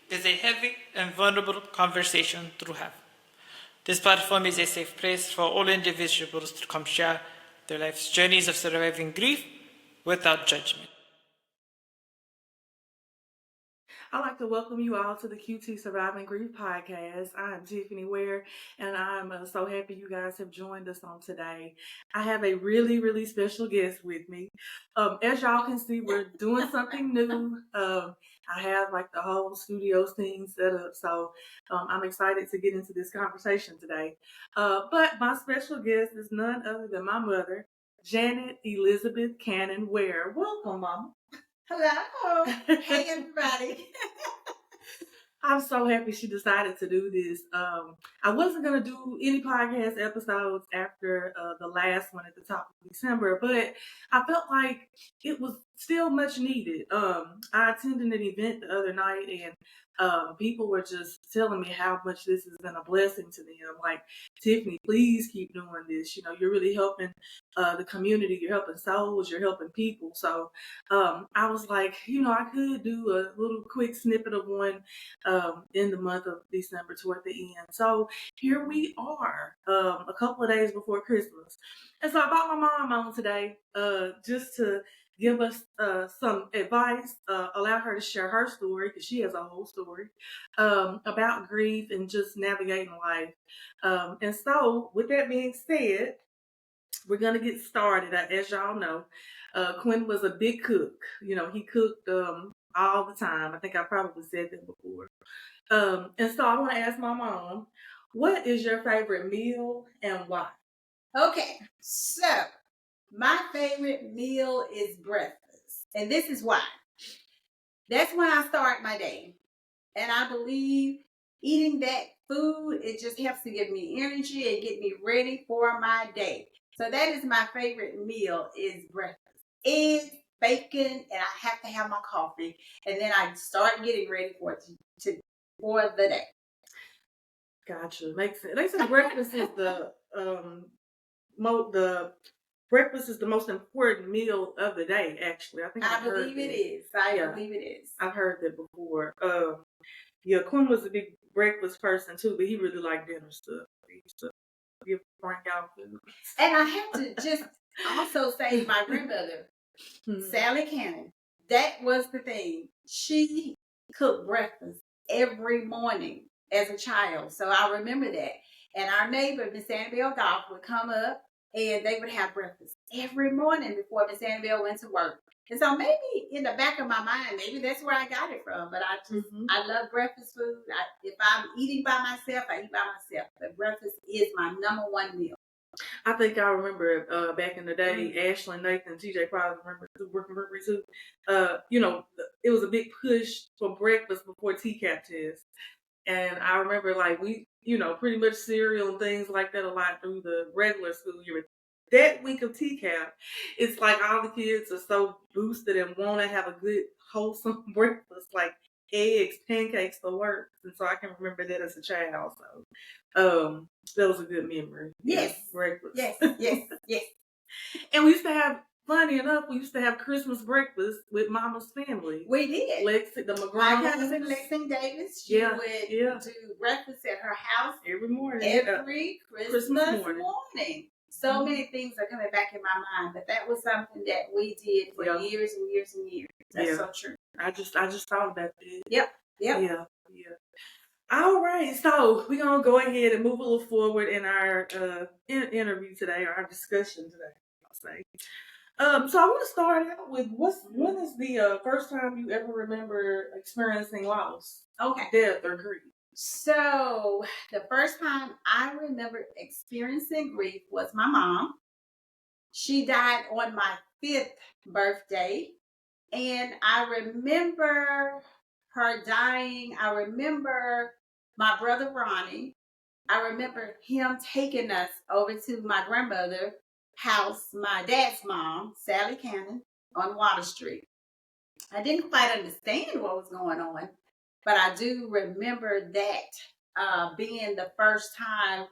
is a heavy and vulnerable conversation to have. This platform is a safe place for all individuals to come share their life's journeys of surviving grief without judgment. I'd like to welcome you all to the QT Surviving Grief podcast. I'm Tiffani Waire, and I'm so happy you guys have joined us on today. I have a really, really special guest with me. As y'all can see, we're doing something new. I have like the whole studio scene set up, so I'm excited to get into this conversation today. But my special guest is none other than my mother, Janet Elizabeth Cannon Waire. Welcome, Mama. Hello. Hey, everybody. I'm so happy she decided to do this. I wasn't going to do any podcast episodes after the last one at the top of December, but I felt like it was still much needed. I attended an event the other night, and people were just telling me how much this has been a blessing to them. Like, Tiffani, please keep doing this. You know, you're really helping the community. You're helping souls. You're helping people. So I was like, you know, I could do a little quick snippet of one in the month of December toward the end. So here we are, a couple of days before Christmas. And so I brought my mom on today just to give us some advice, allow her to share her story, because she has a whole story, about grief and just navigating life. And so with that being said, we're going to get started. As y'all know, Quinn was a big cook. You know, he cooked all the time. I think I probably said that before. And so I want to ask my mom, what is your favorite meal and why? Okay, so my favorite meal is breakfast. And this is why. That's when I start my day. And I believe eating that food, it just helps to give me energy and get me ready for my day. So that is my favorite meal is breakfast. Eggs, bacon, and I have to have my coffee. And then I start getting ready for the day. Gotcha. Makes sense. They say breakfast is the breakfast is the most important meal of the day. Actually, I think I believe it is. I believe it is. I've heard that before. Yeah, Quinn was a big breakfast person too, but he really liked dinner stuff. He used to give Frank out food. And I have to just also say my grandmother, Sally Cannon, that was the thing. She cooked breakfast every morning as a child. So I remember that. And our neighbor, Miss Annabelle Goff, would come up and they would have breakfast every morning before Miss Annabelle went to work. And so maybe in the back of my mind, maybe that's where I got it from. But I just, I love breakfast food. If I'm eating by myself, I eat by myself. But breakfast is my number one meal. I think I remember back in the day, Ashley, Nathan, TJ probably remember working too. You know, it was a big push for breakfast before TCAP test. And I remember like we, you know, pretty much cereal and things like that a lot through the regular school year. That week of TCAP, it's like all the kids are so boosted and want to have a good, wholesome breakfast, like eggs, pancakes, the works. And so I can remember that as a child. So that was a good memory. Yes. Breakfast. Yes. And we used to have, funny enough, we used to have Christmas breakfast with Mama's family. We did. The McGraw. My cousin Lexington Davis, she would do breakfast at her house every morning. Every Christmas morning. So many things are coming back in my mind, but that was something that we did for years and years and years. That's so true. I just thought about that. Yep. Yeah. All right, so we're gonna go ahead and move a little forward in our interview today, or our discussion today, I'll say. So I want to start out with when is the first time you ever remember experiencing loss? Okay. Death or grief? So the first time I remember experiencing grief was my mom. She died on my 5th birthday. And I remember her dying. I remember my brother Ronnie. I remember him taking us over to my grandmother's house, my dad's mom, Sally Cannon, on Water Street. I didn't quite understand what was going on, but I do remember that being the first time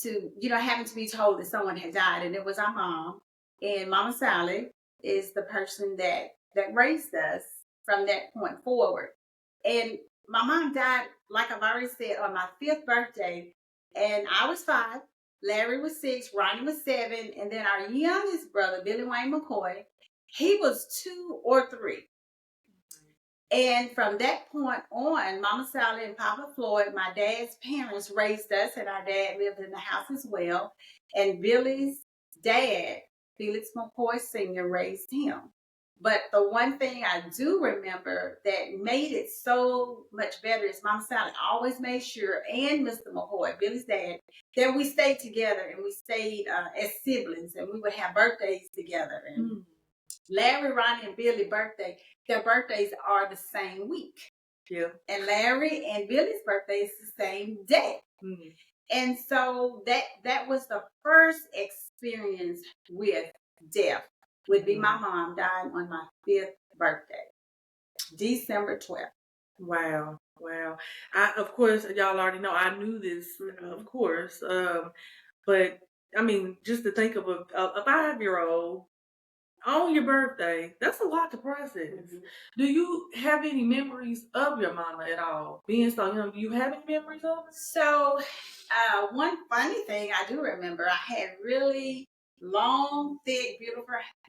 to, having to be told that someone had died, and it was our mom. And Mama Sally is the person that raised us from that point forward. And my mom died, like I've already said, on my 5th birthday, and I was 5. Larry was 6, Ronnie was 7, and then our youngest brother, Billy Wayne McCoy, he was 2 or 3. And from that point on, Mama Sally and Papa Floyd, my dad's parents, raised us, and our dad lived in the house as well. And Billy's dad, Felix McCoy Sr., raised him. But the one thing I do remember that made it so much better is Mama Sally always made sure, and Mr. McCoy, Billy's dad, that we stayed together, and we stayed as siblings, and we would have birthdays together. And Larry, Ronnie, and Billy's birthday, their birthdays are the same week. Yeah. And Larry and Billy's birthday is the same day. Mm-hmm. And so that was the first experience with death, would be my mom dying on my 5th birthday, December 12th. Wow. Of course, y'all already know I knew this, of course. But I mean, just to think of a 5-year-old on your birthday, that's a lot to process. Mm-hmm. Do you have any memories of your mama at all? Being so young, do you have any memories of her? So, one funny thing I do remember, I had really long, thick,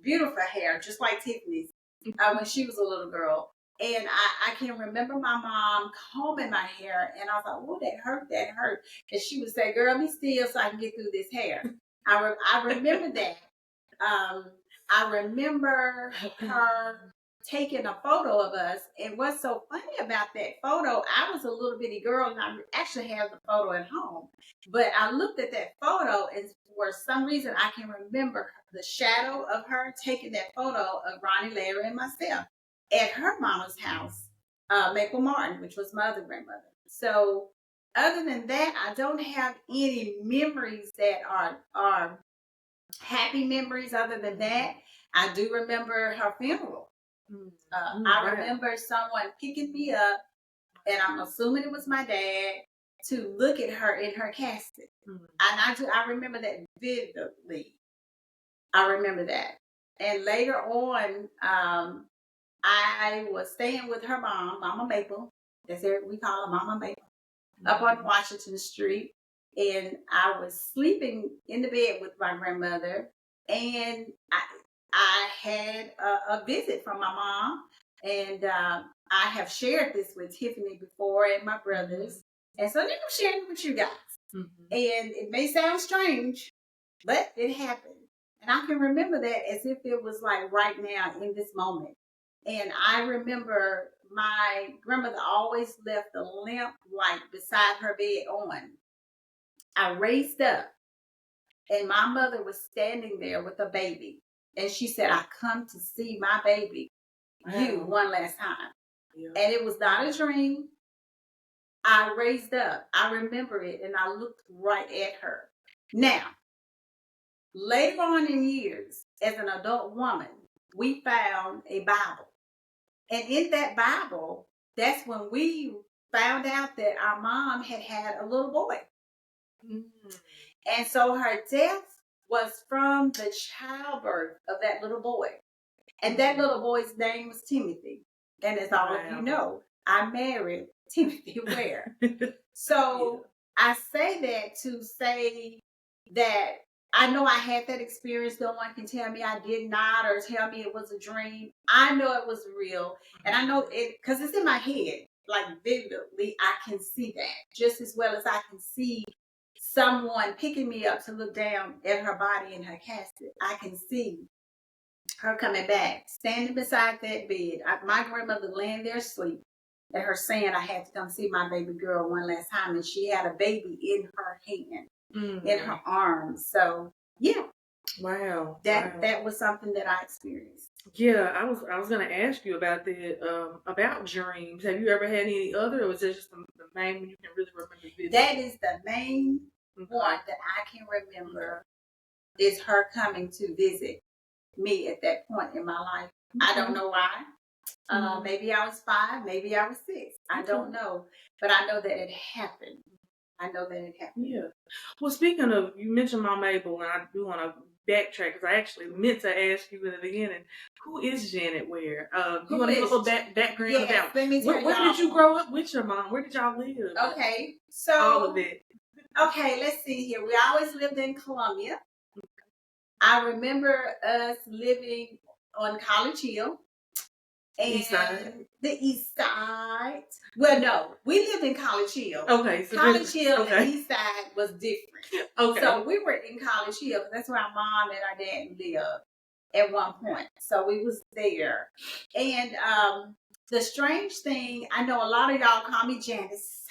beautiful hair, just like Tiffany's, when she was a little girl. And I can remember my mom combing my hair, and I was like, oh, that hurt. And she would say, girl, be still so I can get through this hair. I remember that. I remember her taking a photo of us. And what's so funny about that photo, I was a little bitty girl, and I actually have the photo at home. But I looked at that photo, and for some reason, I can remember the shadow of her taking that photo of Ronnie, Larry, and myself at her mama's house, Maple Martin, which was my other grandmother. So other than that, I don't have any memories that are happy memories. Other than that, I do remember her funeral. I remember someone picking me up, and I'm assuming it was my dad, to look at her in her casket. And I remember that vividly. I remember that. And later on, I was staying with her mom, Mama Maple. That's her, we call her Mama Maple, up on Washington Street. And I was sleeping in the bed with my grandmother, and I had a visit from my mom, and I have shared this with Tiffany before and my brothers, and so I'm sharing it with you guys. And it may sound strange, but it happened, and I can remember that as if it was like right now in this moment. And I remember my grandmother always left the lamp light beside her bed on. I raised up, and my mother was standing there with a baby. And she said, I come to see my baby, you, one last time. Yeah. And it was not a dream. I raised up. I remember it, and I looked right at her. Now, later on in years, as an adult woman, we found a Bible. And in that Bible, that's when we found out that our mom had a little boy. And so her death was from the childbirth of that little boy. And that little boy's name was Timothy. And as all of you know, I married Tiffani Waire. So I say that to say that I know I had that experience. No one can tell me I did not, or tell me it was a dream. I know it was real. And I know it because it's in my head. Like vividly, I can see that just as well as I can see someone picking me up to look down at her body in her casket. I can see her coming back, standing beside that bed. My grandmother laying there asleep, and her saying I had to come see my baby girl one last time, and she had a baby in her hand, in her arms. So yeah, wow, that was something that I experienced. Yeah, I was gonna ask you about that, about dreams. Have you ever had any other, or was that just the main one you can really remember? That is the main one that I can remember, is her coming to visit me at that point in my life. I don't know why. Maybe I was 5, maybe I was 6. I don't know. But I know that it happened. Yeah. Well, speaking of, you mentioned Mama Mabel, and I do want to backtrack because I actually meant to ask you in the beginning, who is Janet Waire? You want to give a little background about let me tell where did you grow up with your mom? Where did y'all live? Okay, so all of it. Okay, let's see here. We always lived in Columbia. I remember us living on College Hill. And East side. The east side. Well, no, we lived in College Hill. Okay. So College Hill and east side was different. Okay. So we were in College Hill because that's where our mom and our dad lived at one point. So we was there. And the strange thing, I know a lot of y'all call me Janice,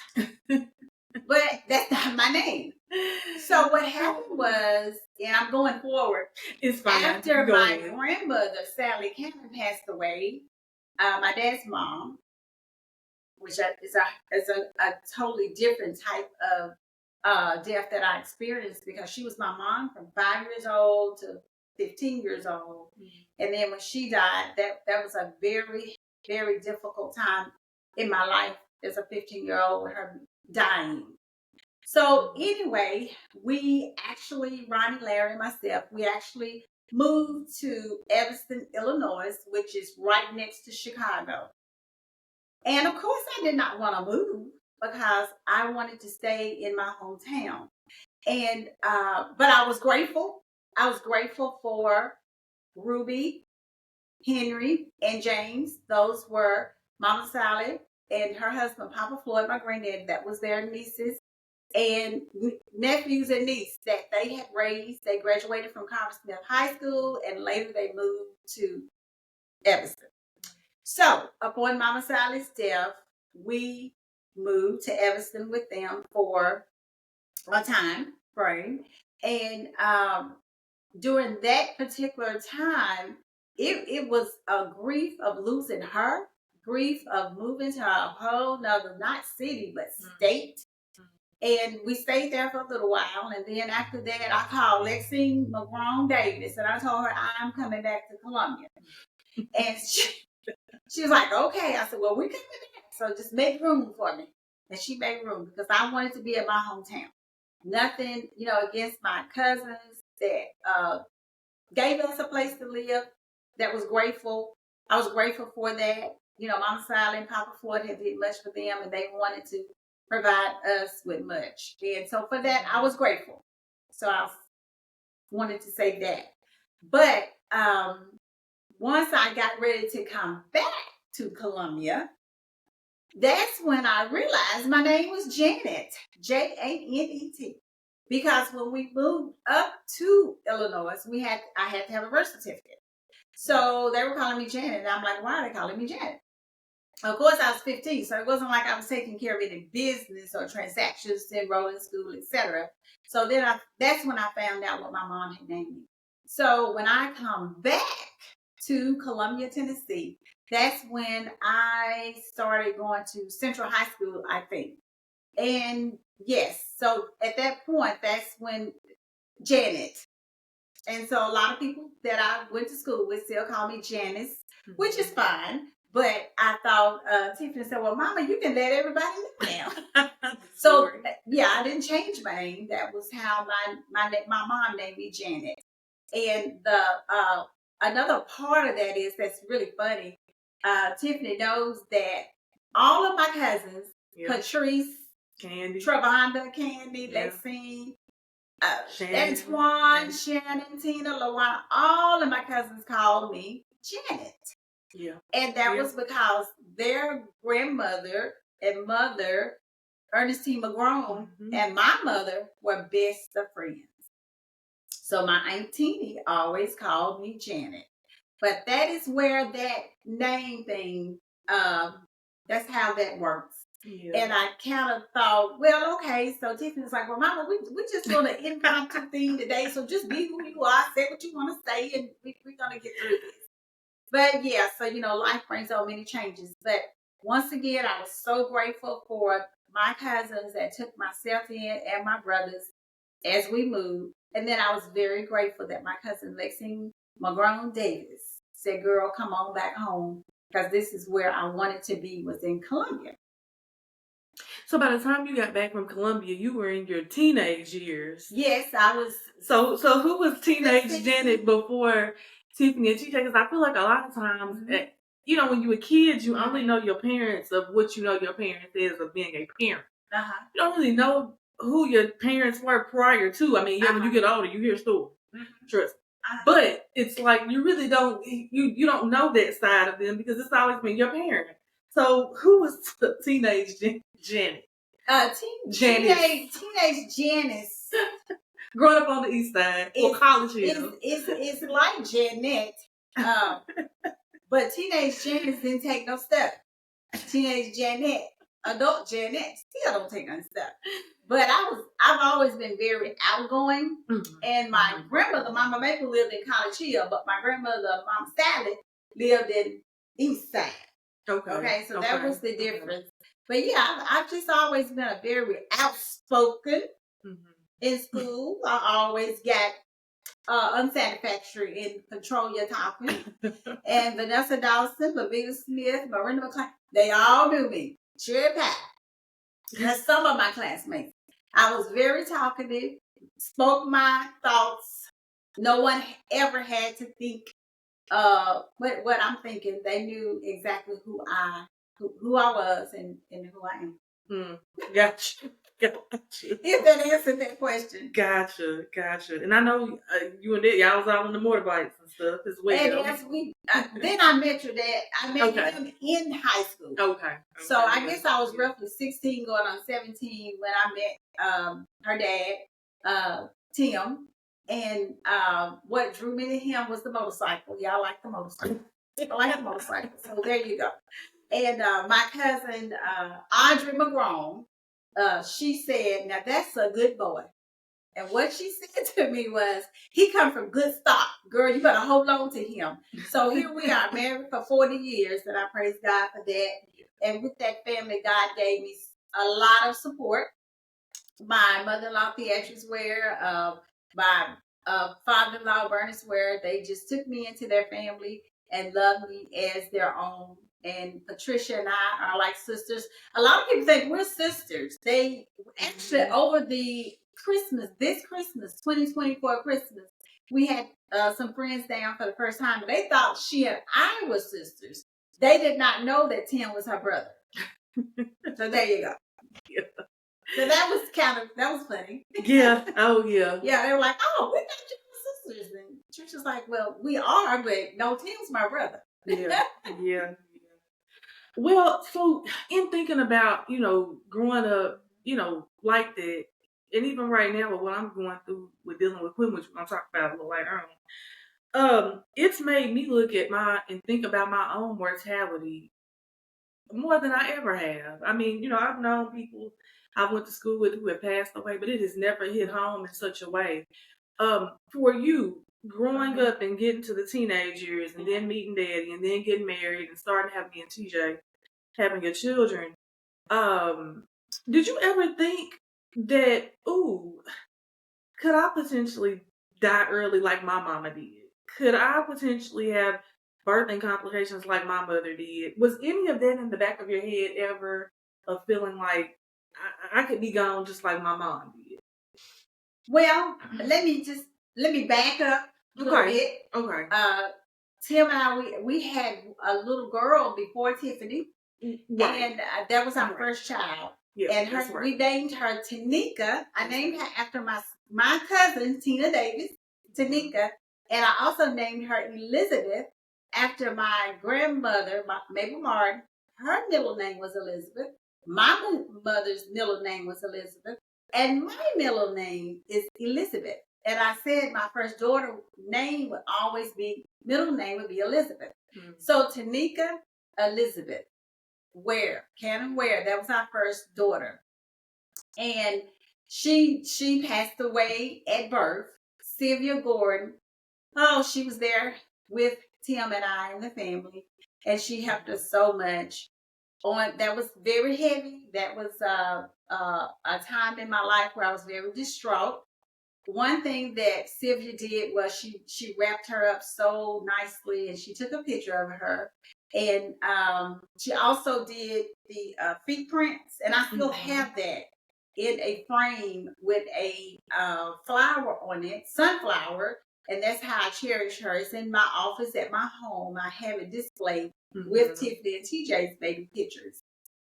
but that's not my name. So what happened was, and I'm going forward, it's fine. After my grandmother, Sally Cannon, passed away, my dad's mom, which is a totally different type of death that I experienced because she was my mom from 5 years old to 15 years old. Mm-hmm. And then when she died, that was a very, very difficult time in my life as a 15-year-old with her dying. So anyway, we actually, Ronnie, Larry, and myself, we actually moved to Evanston, Illinois, which is right next to Chicago. And of course, I did not want to move because I wanted to stay in my hometown. And but I was grateful. I was grateful for Ruby, Henry, and James. Those were Mama Sally and her husband, Papa Floyd, my granddad. That was their nieces and nephews and nieces that they had raised. They graduated from Congress Smith High School, and later they moved to Evanston. So upon Mama Sally's death, we moved to Evanston with them for a time frame. And during that particular time, it was a grief of losing her, grief of moving to a whole nother, not city, but state. And we stayed there for a little while. And then after that, I called Lexine McGrone Davis and I told her I'm coming back to Columbia. And she was like, okay. I said, well, we're coming back. So just make room for me. And she made room because I wanted to be in my hometown. Nothing, against my cousins that gave us a place to live that was grateful. I was grateful for that. Mama Sally and Papa Floyd had did much for them and they wanted to provide us with much. And so for that, I was grateful. So I wanted to say that. But once I got ready to come back to Columbia, that's when I realized my name was Janet, Janet. Because when we moved up to Illinois, I had to have a birth certificate. So they were calling me Janet. And I'm like, why are they calling me Janet? Of course, I was 15, so it wasn't like I was taking care of any business or transactions, enroll in school, etc. So then that's when I found out what my mom had named me. So when I come back to Columbia, Tennessee, that's when I started going to Central High School, I think. And yes, so at that point, that's when Janet. And so a lot of people that I went to school with still call me Janice, which is fine. But I thought, Tiffani said, well, Mama, you can let everybody know now. So, yeah, I didn't change my name. That was how my mom named me Janet. And the another part of that is that's really funny. Tiffani knows that all of my cousins, Patrice, Candy, Travanda, Candy, Lexine, Antoine, Shannon, Tina, Lawana, all of my cousins called me Janet. Yeah. And that was because their grandmother and mother, Ernestine McGrone, and my mother were best of friends. So my Aunt Teeny always called me Janet. But that is where that name thing, that's how that works. Yeah. And I kind of thought, well, okay, so Tiffani's like, well, Mama, we're just going to impromptu thing today, so just be who you are, say what you want to say, and we're going to get through this. But yeah, so, life brings so many changes. But once again, I was so grateful for my cousins that took myself in and my brothers as we moved. And then I was very grateful that my cousin Lexine McGrone Davis said, girl, come on back home because this is where I wanted to be, was in Columbia. So by the time you got back from Columbia, you were in your teenage years. Yes, I was. So who was teenage Janet before Tiffani and TJ? Because I feel like a lot of times, when you were kids, you only know your parents of what you know your parents is of being a parent. You don't really know who your parents were prior to. I mean, when you get older, you hear stories. Trust. But it's like you really don't you don't know that side of them because it's always been your parent. So who was teenage Janet? Teenage Janice. Growing up on the east side or college hill. It's like Janet. But teenage Janice didn't take no step. Teenage Janet, adult Janet still don't take no step. But I've always been very outgoing. And my grandmother, Mama Maple, lived in College Hill, but my grandmother, Mom Sally, lived in East Side. Okay, so that was the difference. But yeah, I've just always been a very outspoken in school. I always got unsatisfactory in control your talking. And Vanessa Dawson, Lavina Smith, Miranda McClain, they all knew me. Cherry pie. That's some of my classmates. I was very talkative, spoke my thoughts. No one ever had to think what I'm thinking. They knew exactly who I was and who I am. Gotcha. If that answered that question. Gotcha. And I know you and y'all was out on the motorbikes and stuff as well. And yes, then I met your dad. I met him in high school. Okay. So I guess I was roughly 16 going on 17 when I met her dad, Tim. And what drew me to him was the motorcycle. Y'all like the motorcycle. I like the motorcycle. So there you go. And my cousin, Audrey McGrone, she said, now that's a good boy. And what she said to me was, he come from good stock. Girl, you better hold on to him. So here we are, married for 40 years, and I praise God for that. And with that family, God gave me a lot of support. My mother-in-law, Beatrice Waire, my father-in-law, Bernice Waire, they just took me into their family and loved me as their own. And Patricia and I are like sisters. A lot of people think we're sisters. They actually, over the this Christmas, 2024 Christmas, we had some friends down for the first time. And they thought she and I were sisters. They did not know that Tim was her brother. So there you go. Yeah. So that was funny. Yeah. Oh, yeah. Yeah, they were like, oh, we thought you were sisters. And Trisha's like, well, we are, but no, Tim's my brother. Yeah. Well, so in thinking about, growing up, like that, and even right now with what I'm going through with dealing with quitting, which we're going to talk about a little later on, it's made me look at and think about my own mortality more than I ever have. I mean, I've known people I went to school with who have passed away, but it has never hit home in such a way. For you, growing up and getting to the teenage years and then meeting Daddy and then getting married and starting having me and TJ, having your children, did you ever think that, could I potentially die early like my mama did? Could I potentially have birthing complications like my mother did? Was any of that in the back of your head ever of feeling like I could be gone just like my mom did? Well, let me back up a little bit. Okay. Tim and I, we had a little girl before Tiffani. Right. And that was our first child. Yeah, and we named her Tanika. I named her after my cousin, Tina Davis, Tanika. And I also named her Elizabeth after my grandmother, Mabel Martin. Her middle name was Elizabeth. My mother's middle name was Elizabeth. And my middle name is Elizabeth. And I said my first daughter name would always be, middle name would be Elizabeth. Mm-hmm. So Tanika Elizabeth Waire, Cannon Waire, that was our first daughter. And she passed away at birth. Sylvia Gordon, she was there with Tim and I and the family. And she helped us so much. That was very heavy. That was a time in my life where I was very distraught. One thing that Sylvia did was she wrapped her up so nicely and she took a picture of her And she also did the feet prints, and I still have that in a frame with a flower on it, sunflower, and that's how I cherish her. It's in my office at my home. I have it displayed with Tiffany and TJ's baby pictures.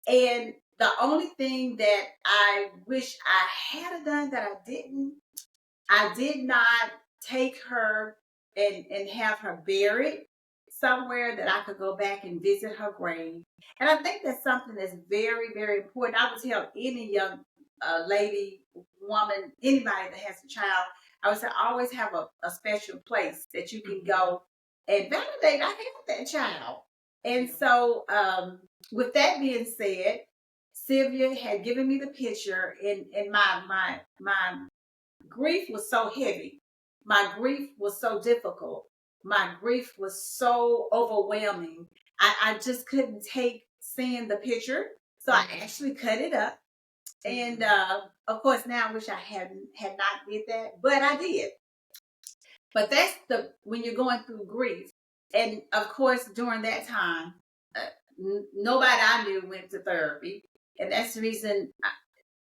And the only thing that I wish I had done that I didn't, I did not take her and have her buried somewhere that I could go back and visit her grave. And I think that's something that's very, very important. I would tell any young lady, woman, anybody that has a child, I would say always have a special place that you can go and validate I have that child. And so with that being said, Sylvia had given me the picture, and my grief was so heavy. My grief was so difficult. My grief was so overwhelming. I just couldn't take seeing the picture. So I actually cut it up. And of course now I wish I had not did that, but I did. But that's when you're going through grief. And of course during that time, nobody I knew went to therapy. And that's the reason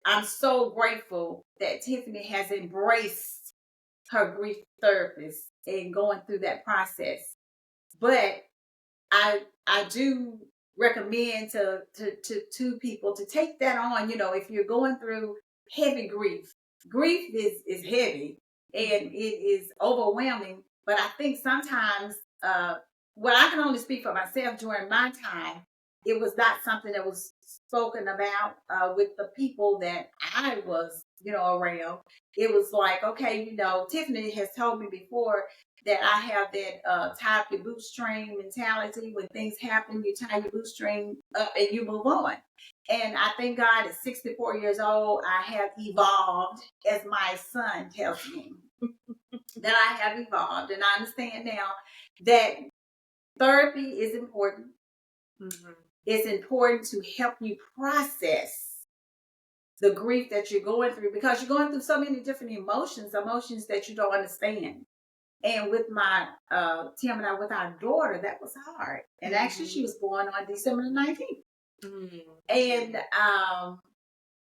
I'm so grateful that Tiffany has embraced her grief therapist and going through that process. But I do recommend to people to take that on. You know, if you're going through heavy grief is heavy and it is overwhelming. But I think sometimes, well, I can only speak for myself. During my time, it was not something that was spoken about with the people that I was, around. It was like, okay, Tiffany has told me before that I have that tie up your bootstring mentality. When things happen, you tie your bootstring up and you move on. And I thank God at 64 years old, I have evolved, as my son tells me, that I have evolved. And I understand now that therapy is important. It's important to help you process the grief that you're going through, because you're going through so many different emotions that you don't understand. And with my Tim and I, with our daughter, that was hard. And actually, she was born on December the 19th. And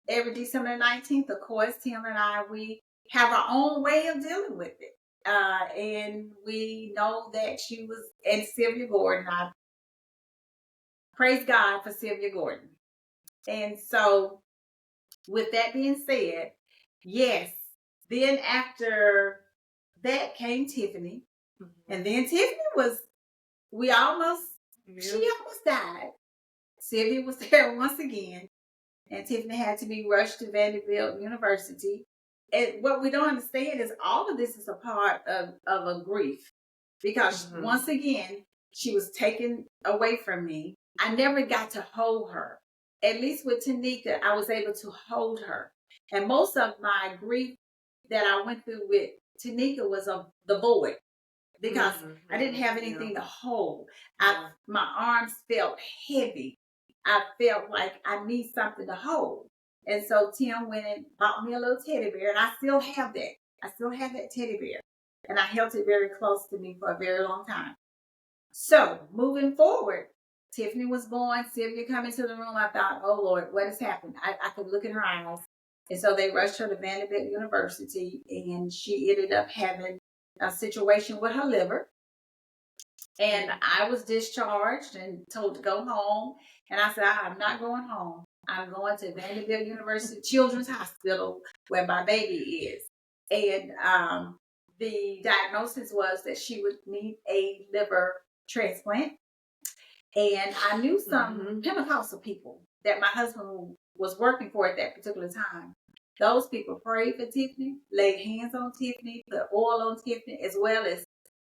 every December the 19th, of course, Tim and I, we have our own way of dealing with it. And we know that she was, and Sylvia Gordon, I praise God for Sylvia Gordon. And so, with that being said, yes, then after that came Tiffany. And then Tiffany she almost died. Sylvia was there once again. And Tiffany had to be rushed to Vanderbilt University. And what we don't understand is all of this is a part of a grief. Because once again, she was taken away from me. I never got to hold her. At least with Tanika, I was able to hold her. And most of my grief that I went through with Tanika was of the void, because I didn't have anything to hold. My arms felt heavy. I felt like I need something to hold. And so Tim went and bought me a little teddy bear, and I still have that. I still have that teddy bear. And I held it very close to me for a very long time. So moving forward, Tiffany was born. Sylvia come into the room. I thought, oh Lord, what has happened? I could look in her eyes. And so they rushed her to Vanderbilt University, and she ended up having a situation with her liver. And I was discharged and told to go home. And I said, I'm not going home. I'm going to Vanderbilt University Children's Hospital, where my baby is. And the diagnosis was that she would need a liver transplant. And I knew some Pentecostal people that my husband was working for at that particular time. Those people prayed for Tiffany, laid hands on Tiffany, put oil on Tiffany, as well as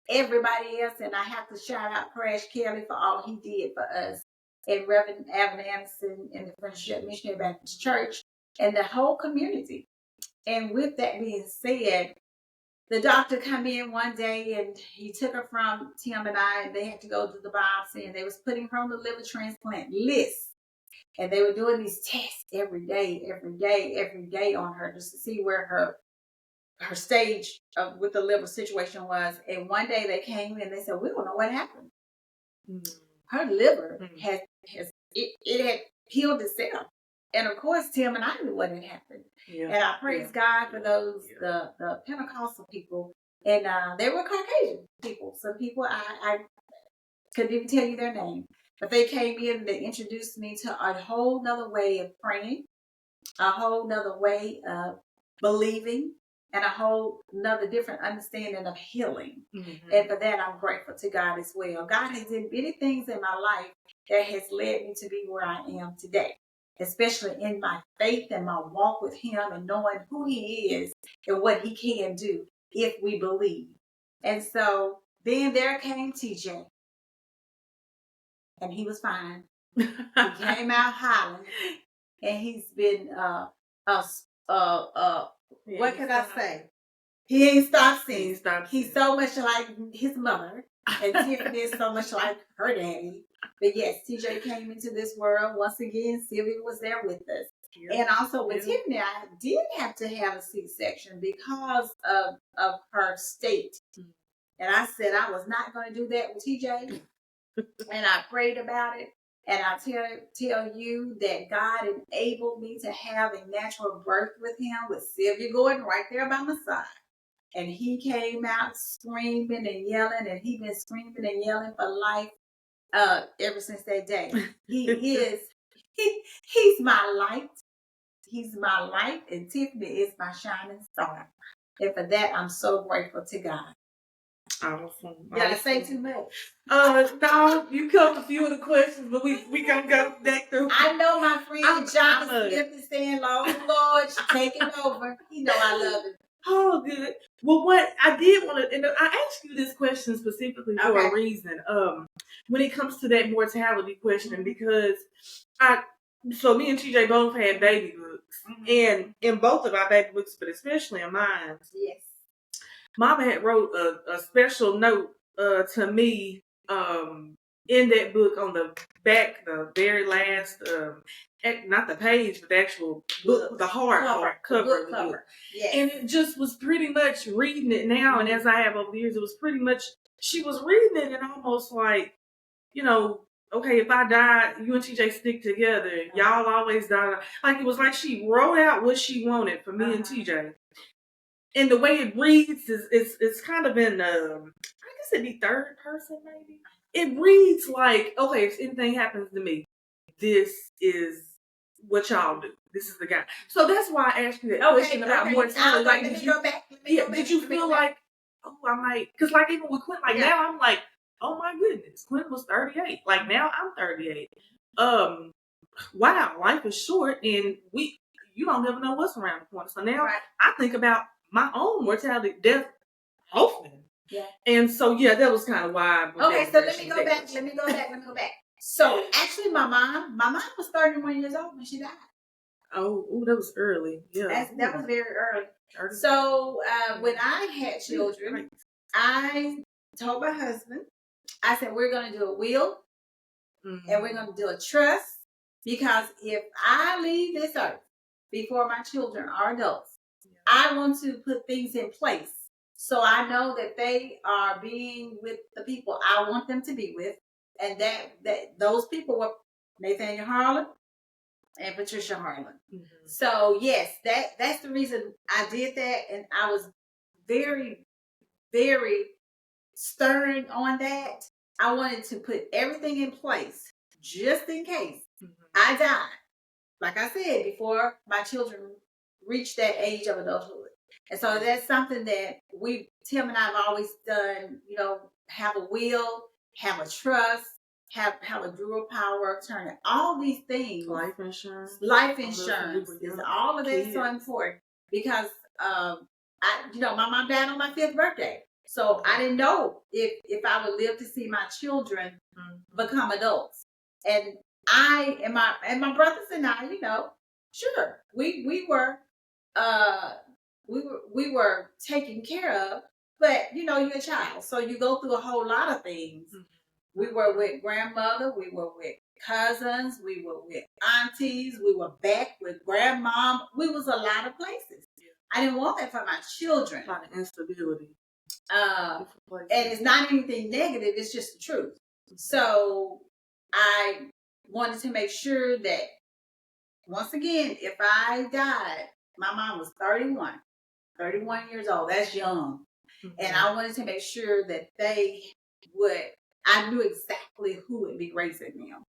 everybody else. And I have to shout out Crash Kelly for all he did for us, and Reverend Alvin Anderson and the Friendship Missionary Baptist Church, and the whole community. And with that being said, the doctor come in one day and he took her from Tim and I, and they had to go to the biopsy, and they was putting her on the liver transplant list. And they were doing these tests every day on her, just to see where her stage with the liver situation was. And one day they came in and they said, we don't know what happened. her liver Mhm. has it had healed itself. And of course, Tim and I knew what had happened. Yeah. And I praise God for those the Pentecostal people, and they were Caucasian people. Some people I couldn't even tell you their name, but they came in and they introduced me to a whole nother way of praying, a whole nother way of believing, and a whole nother different understanding of healing. Mhm. And for that, I'm grateful to God as well. God has done many things in my life that has led me to be where I am today, especially in my faith and my walk with Him and knowing who He is and what He can do if we believe. And so then there came TJ, and he was fine. He came out hollering, and he's been what can I say? He ain't stopped since. He's so much like his mother, and Tiffany is so much like her daddy. But yes, TJ came into this world once again. Sylvia was there with us, and also with Tiffany, I did have to have a C-section because of her state. And I said I was not going to do that with TJ, and I prayed about it. And I tell you that God enabled me to have a natural birth with him, with Sylvia Gordon right there by my side. And he came out screaming and yelling, and he's been screaming and yelling for life ever since that day. He's my light. He's my light, and Tiffany is my shining star. And for that, I'm so grateful to God. Awesome. Did I say too much? No, you covered a few of the questions, but we gonna go back through. I know my friend John Smith is saying, Lord, she's taking over. You know I love it. Oh, good. Well, what I did want to, and I asked you this question specifically for a reason. When it comes to that mortality question, because so me and TJ both had baby books, and in both of our baby books, but especially in mine, yes, Mama had wrote a special note to me in that book on the back, the very last, not the page, but the actual book, the hard cover of the book. Yes. And it just was pretty much reading it now, and as I have over the years, it was pretty much, she was reading it and almost like, you know, okay, if I die, you and TJ stick together. Y'all always die. Like, it was like she wrote out what she wanted for me and TJ. And the way it reads is it's kind of in I guess it'd be third person maybe. It reads like, okay, if anything happens to me, this is what y'all do. This is the guy. So that's why I asked you that question about mortality. Like, did you feel like, oh, I might, because like even with Quinn, like now I'm like, oh my goodness, Quinn was 38. Like now I'm 38. Wow, life is short, and you don't never know what's around the corner. So now I think about my own mortality, death, often. Yeah. And so, that was kind of why. Okay, so let me go back. So actually, my mom was 31 years old when she died. Oh, that was early. Yeah. That was very early. So when I had children, I told my husband, I said, we're going to do a will, and we're going to do a trust, because if I leave this earth before my children are adults, I want to put things in place so I know that they are being with the people I want them to be with, and that those people were Nathaniel Harlan and Patricia Harlan. So yes, that's the reason I did that, and I was very, very stern on that. I wanted to put everything in place just in case I died, like I said, before my children reached that age of adulthood. And so that's something that Tim and I have always done, have a will, have a trust, have a dual power of attorney. All these things. Life insurance. Is all of that is so important, because my mom died on my 5th birthday. So I didn't know if I would live to see my children become adults. And I and my brothers and I, sure, we were taken care of, but you're a child, so you go through a whole lot of things. We were with grandmother, we were with cousins, we were with aunties, we were back with grandmom. We was a lot of places. I didn't want that for my children. A lot of instability. And it's not anything negative, it's just the truth. So I wanted to make sure that, once again, if I died, my mom was 31 years old. That's young. And I wanted to make sure that I knew exactly who would be raising them.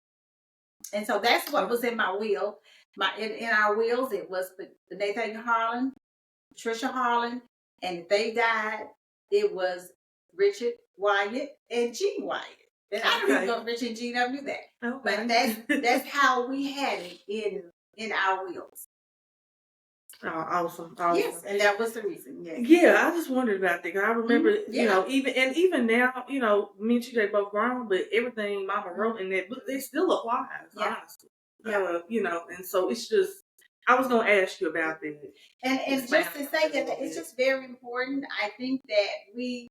And so that's what was in my will. In our wills, it was the Nathaniel Harlan, Patricia Harlan, and if they died, it was Richard Wyatt and Jean Wyatt. And I don't even know if Richard and Jean ever knew that. Okay. But that's how we had it in our wills. Oh, awesome. Yes, and that was the reason. Yes. Yeah, I just wondered about that. I remember, even now, me and TJ both grown, but everything Mama wrote in that book, it still applies, honestly. Yeah. And so it's just, I was going to ask you about that. And just to say that it's just very important. I think that we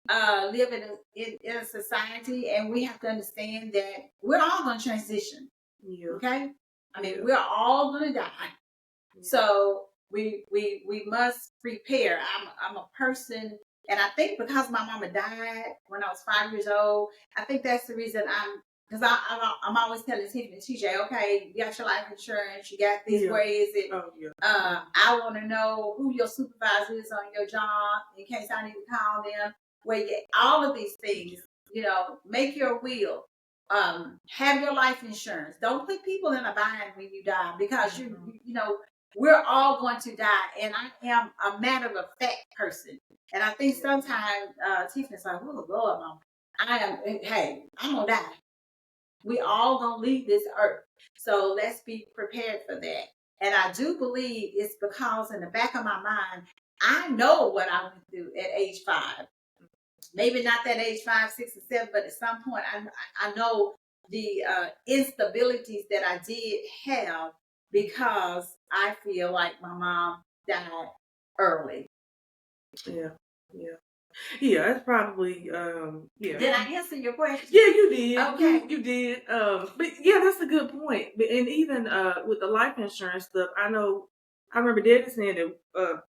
live in a society, and we have to understand that we're all going to transition. Yeah. Okay? I mean, we're all going to die. Yeah. So we must prepare. I'm a person, and I think because my mama died when I was 5 years old, I think that's the reason because I'm always telling Tiffani, TJ, okay, you got your life insurance, you got this, where is it? Oh, yeah. I want to know who your supervisor is on your job in case I need to call them. All of these things, make your will. Have your life insurance. Don't put people in a bind when you die, because we're all going to die, and I am a matter of fact person. And I think sometimes Tiffany's like, oh Lord, Mom, I'm gonna die. We all gonna leave this earth, so let's be prepared for that. And I do believe it's because in the back of my mind, I know what I went through at age 5. Maybe not that age 5, 6, and 7, but at some point, I know the instabilities that I did have, because I feel like my mom died early. Yeah. Yeah, that's probably, Did I answer your question? Yeah, you did. Okay. You did. But yeah, that's a good point. And even with the life insurance stuff, I remember Daddy saying that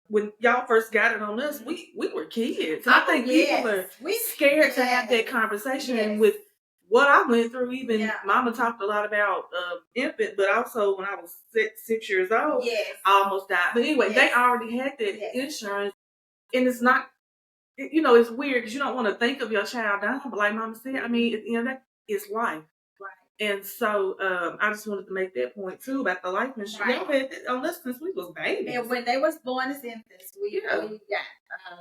when y'all first got it on us, we were kids. And I think people are scared to have that conversation. And with what I went through, even Mama talked a lot about infant, but also when I was 6 years old, I almost died. But anyway, they already had that insurance, and it's not, it's weird because you don't want to think of your child dying, but like Mama said, I mean, that is life. Right. And so I just wanted to make that point too about the life insurance. Right. Y'all had on this since we was babies. And when they was born as infants, we got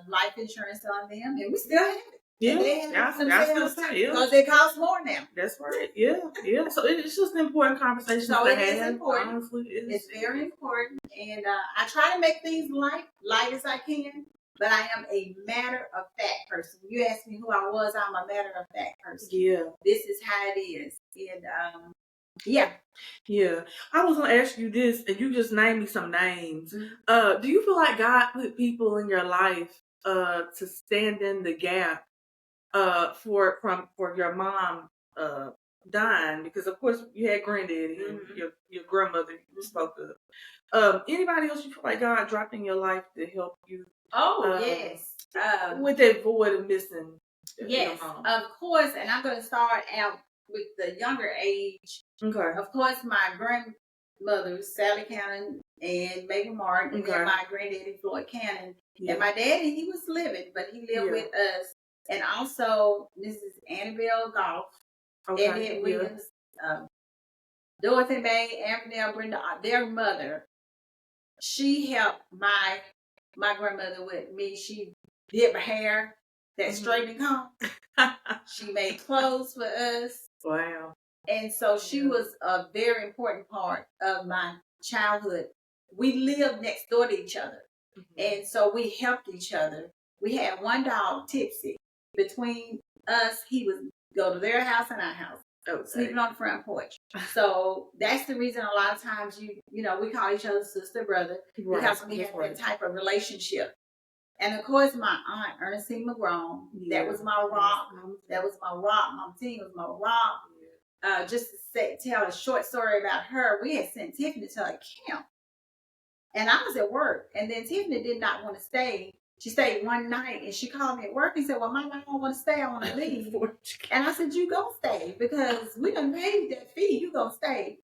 life insurance on them, and we still have it. Yeah, because they cost more now. That's right. Yeah. So it's just an important conversation. So it is important. Honestly, it's very important, and I try to make things light as I can. But I am a matter of fact person. You asked me who I was. I'm a matter of fact person. Yeah. This is how it is, and yeah. I was gonna ask you this, and you just named me some names. Do you feel like God put people in your life to stand in the gap for your mom dying? Because of course you had granddaddy and your grandmother you spoke of. Anybody else you feel like God dropped in your life to help you? Oh yes. With that void of missing. Yes, of course. And I'm going to start out with the younger age. Okay. Of course, my grandmother, Sally Cannon and Mabel Martin, and my granddaddy, Floyd Cannon. Yeah. And my daddy, he was living, but he lived with us. And also, Mrs. Annabelle Goff, Eddie Williams, Dorothy May, Anthony Brenda, their mother. She helped my grandmother with me. She did my hair, that straight and comb. She made clothes for us. Wow. And so she was a very important part of my childhood. We lived next door to each other. And so we helped each other. We had one dog, Tipsy. Between us, he would go to their house and our house. Sleeping on the front porch. So that's the reason a lot of times we call each other sister, brother, because we have that type of relationship. And of course, my aunt Ernestine McGrone, that was my rock. That was my rock. Mom Teen was my rock. Just to tell a short story about her, we had sent Tiffany to a camp, and I was at work, and then Tiffany did not want to stay She stayed one night and she called me at work and said, well, Mama, I don't want to stay. I want to leave. And I said, you go stay because we done paid that fee. You go stay.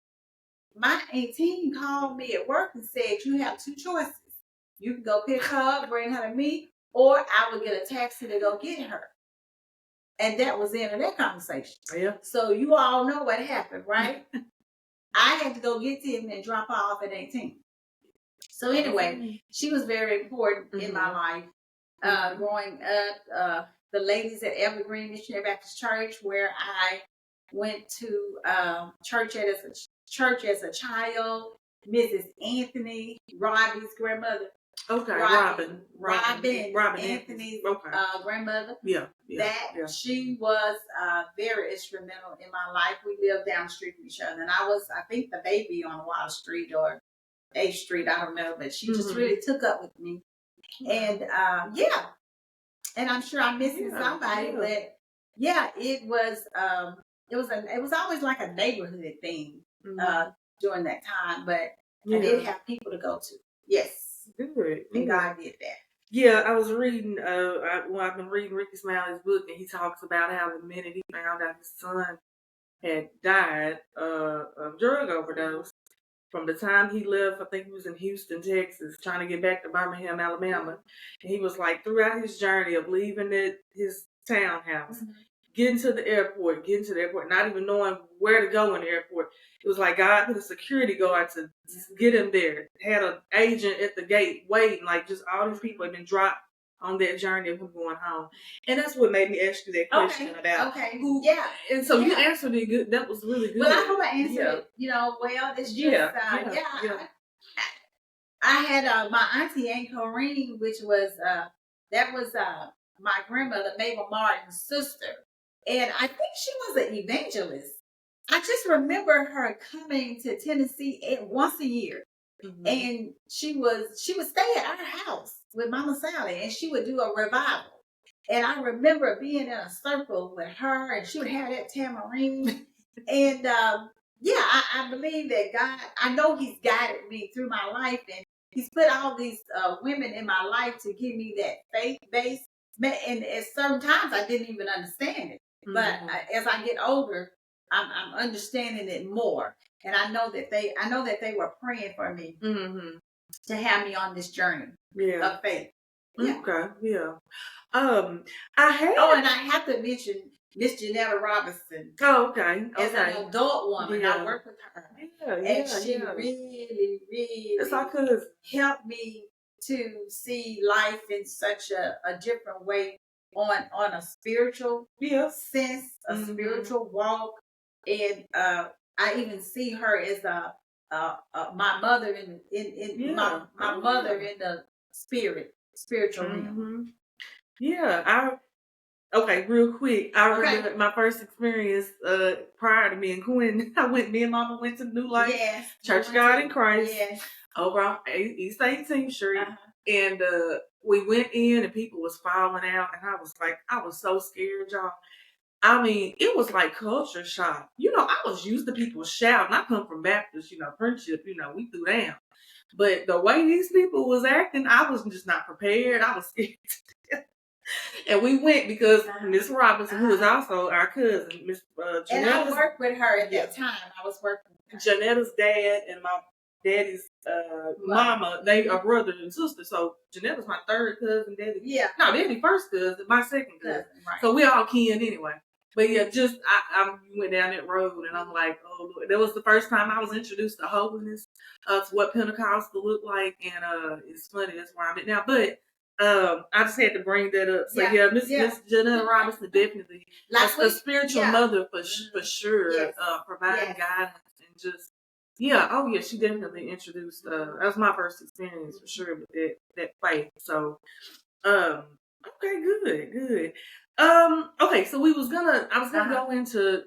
My 18 called me at work and said, you have two choices. You can go pick her up, bring her to me, or I would get a taxi to go get her. And that was the end of that conversation. Yeah. So you all know what happened, right? I had to go get Tiffany and drop her off at 18. So anyway, she was very important in my life. Growing up, the ladies at Evergreen Missionary Baptist Church, where I went to church as a child. Mrs. Anthony, Robbie's grandmother. Okay, Robin Anthony's grandmother. Yeah. She was very instrumental in my life. We lived down the street from each other, and I think, the baby on Wild Street or 8th Street. I don't know, but she just really took up with me. And and I'm sure I'm missing somebody, but it was always like a neighborhood thing during that time, but I did have people to go to. Yes, good. And God did that. Yeah, I was reading. I've been reading Ricky Smiley's book, and he talks about how the minute he found out his son had died of drug overdose, from the time he left, I think he was in Houston, Texas, trying to get back to Birmingham, Alabama. And he was like, throughout his journey of leaving his townhouse, getting to the airport, not even knowing where to go in the airport. It was like God put a security guard to get him there. Had an agent at the gate waiting, like just all these people had been dropped on that journey of him going home. And that's what made me ask you that question about who. Yeah. And so you answered it good. That was really good. Well, I hope I answered it, well. It's just, I had my auntie Aunt Corrine, which was, my grandmother, Mabel Martin's sister. And I think she was an evangelist. I just remember her coming to Tennessee once a year. Mm-hmm. And she would stay at our house with Mama Sally, and she would do a revival. And I remember being in a circle with her, and she would have that tambourine. And I believe that God, I know He's guided me through my life, and He's put all these women in my life to give me that faith base. And at certain times, I didn't even understand it. Mm-hmm. But as I get older, I'm understanding it more. And I know that they were praying for me to have me on this journey of faith. Yeah. Okay. Yeah. And I have to mention Miss Janetta Robinson. Oh, okay. As an adult woman, I work with her. And she really, really helped me to see life in such a different way on a spiritual sense, a spiritual walk. And I even see her as my mother my mother in the spiritual realm. Yeah, real quick. I remember my first experience prior to me and Quinn. Me and Mama went to New Life Church of God in Christ over on East 18th Street, and we went in and people was falling out, and I was so scared, y'all. I mean, it was like culture shock. I was used to people shouting. I come from Baptist, friendship, we threw down. But the way these people was acting, I was just not prepared. I was scared to death. And we went because Miss Robinson, who was also our cousin, Miss Janetta's, and I worked with her at that time. I was working with her. Janetta's dad and my daddy's mama, they are brother and sister. So Janetta's my third cousin. Daddy first cousin, my second cousin. Right. So we all kin anyway. But I went down that road and I'm like, oh Lord. That was the first time I was introduced to holiness, to what Pentecostal looked like, and it's funny, that's where I'm at now. But I just had to bring that up. So Miss Janetta Robinson definitely a spiritual mother for sure, providing guidance and just she definitely introduced. That was my first experience for sure with that faith. So okay, good. Okay, so I was gonna go into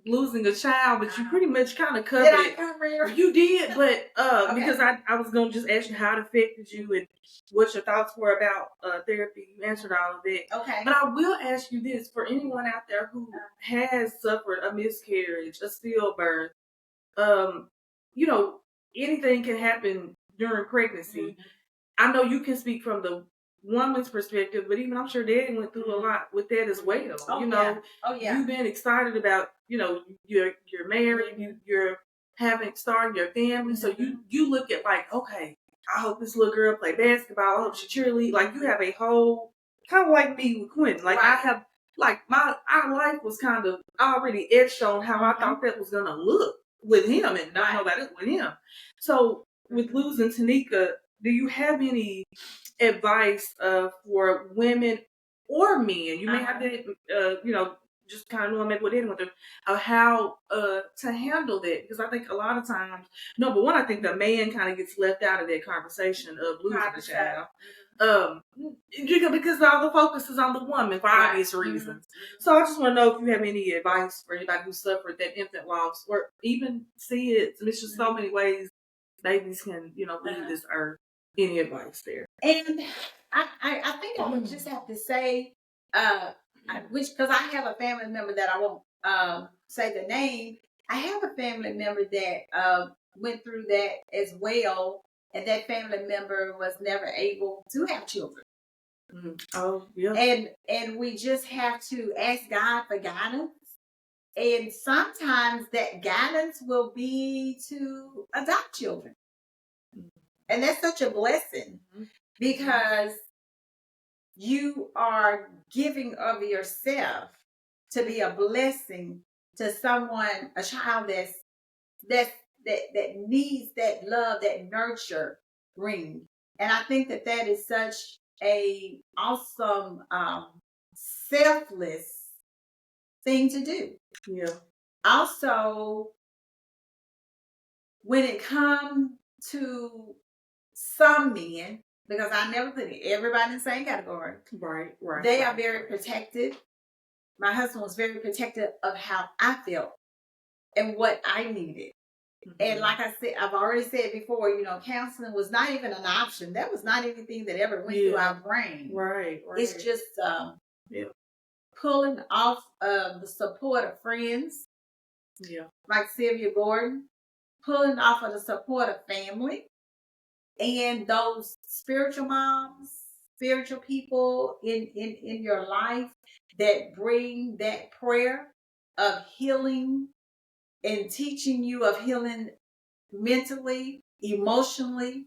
losing a child, but you pretty much kind of covered it. You did, but because I was gonna just ask you how it affected you and what your thoughts were about therapy. You answered all of that. Okay. But I will ask you this: for anyone out there who has suffered a miscarriage, a stillbirth, anything can happen during pregnancy. I know you can speak from the woman's perspective, but even I'm sure Daddy went through a lot with that as well. Oh, You know, yeah. you've been excited about, you're married, you're starting your family, so you look at like, okay, I hope this little girl play basketball. I hope she cheerlead. Like, you have a whole, kind of like me with Quinn. Like, I have, like, our life was kind of already etched on how I thought that was gonna look with him, and not know about it with him. So with losing Tanika, do you have any advice for women or men? You may have to, just kind of know maybe what they went through, how to handle that, because I think a lot of times, number one, I think the man kind of gets left out of that conversation of losing the child. Because all the focus is on the woman for obvious reasons. So I just want to know if you have any advice for anybody who suffered that infant loss, or even see it. There's just so many ways babies can, leave this earth. Any advice there? And I think I would just have to say, because I have a family member that I won't say the name. I have a family member that went through that as well, and that family member was never able to have children. Oh, yeah. And we just have to ask God for guidance. And sometimes that guidance will be to adopt children. And that's such a blessing, because you are giving of yourself to be a blessing to someone, a child that needs that love, that nurture ring. And I think that is such a awesome, selfless thing to do. Yeah. Also, when it comes to some men, because I never put everybody in the same category. Right. They are very protected. My husband was very protective of how I felt and what I needed. And like I said, I've already said before, counseling was not even an option. That was not anything that ever went through our brain. Right. It's just pulling off the support of friends. Yeah. Like Sylvia Gordon, pulling off of the support of family. And those spiritual moms, spiritual people in your life that bring that prayer of healing and teaching you of healing mentally, emotionally.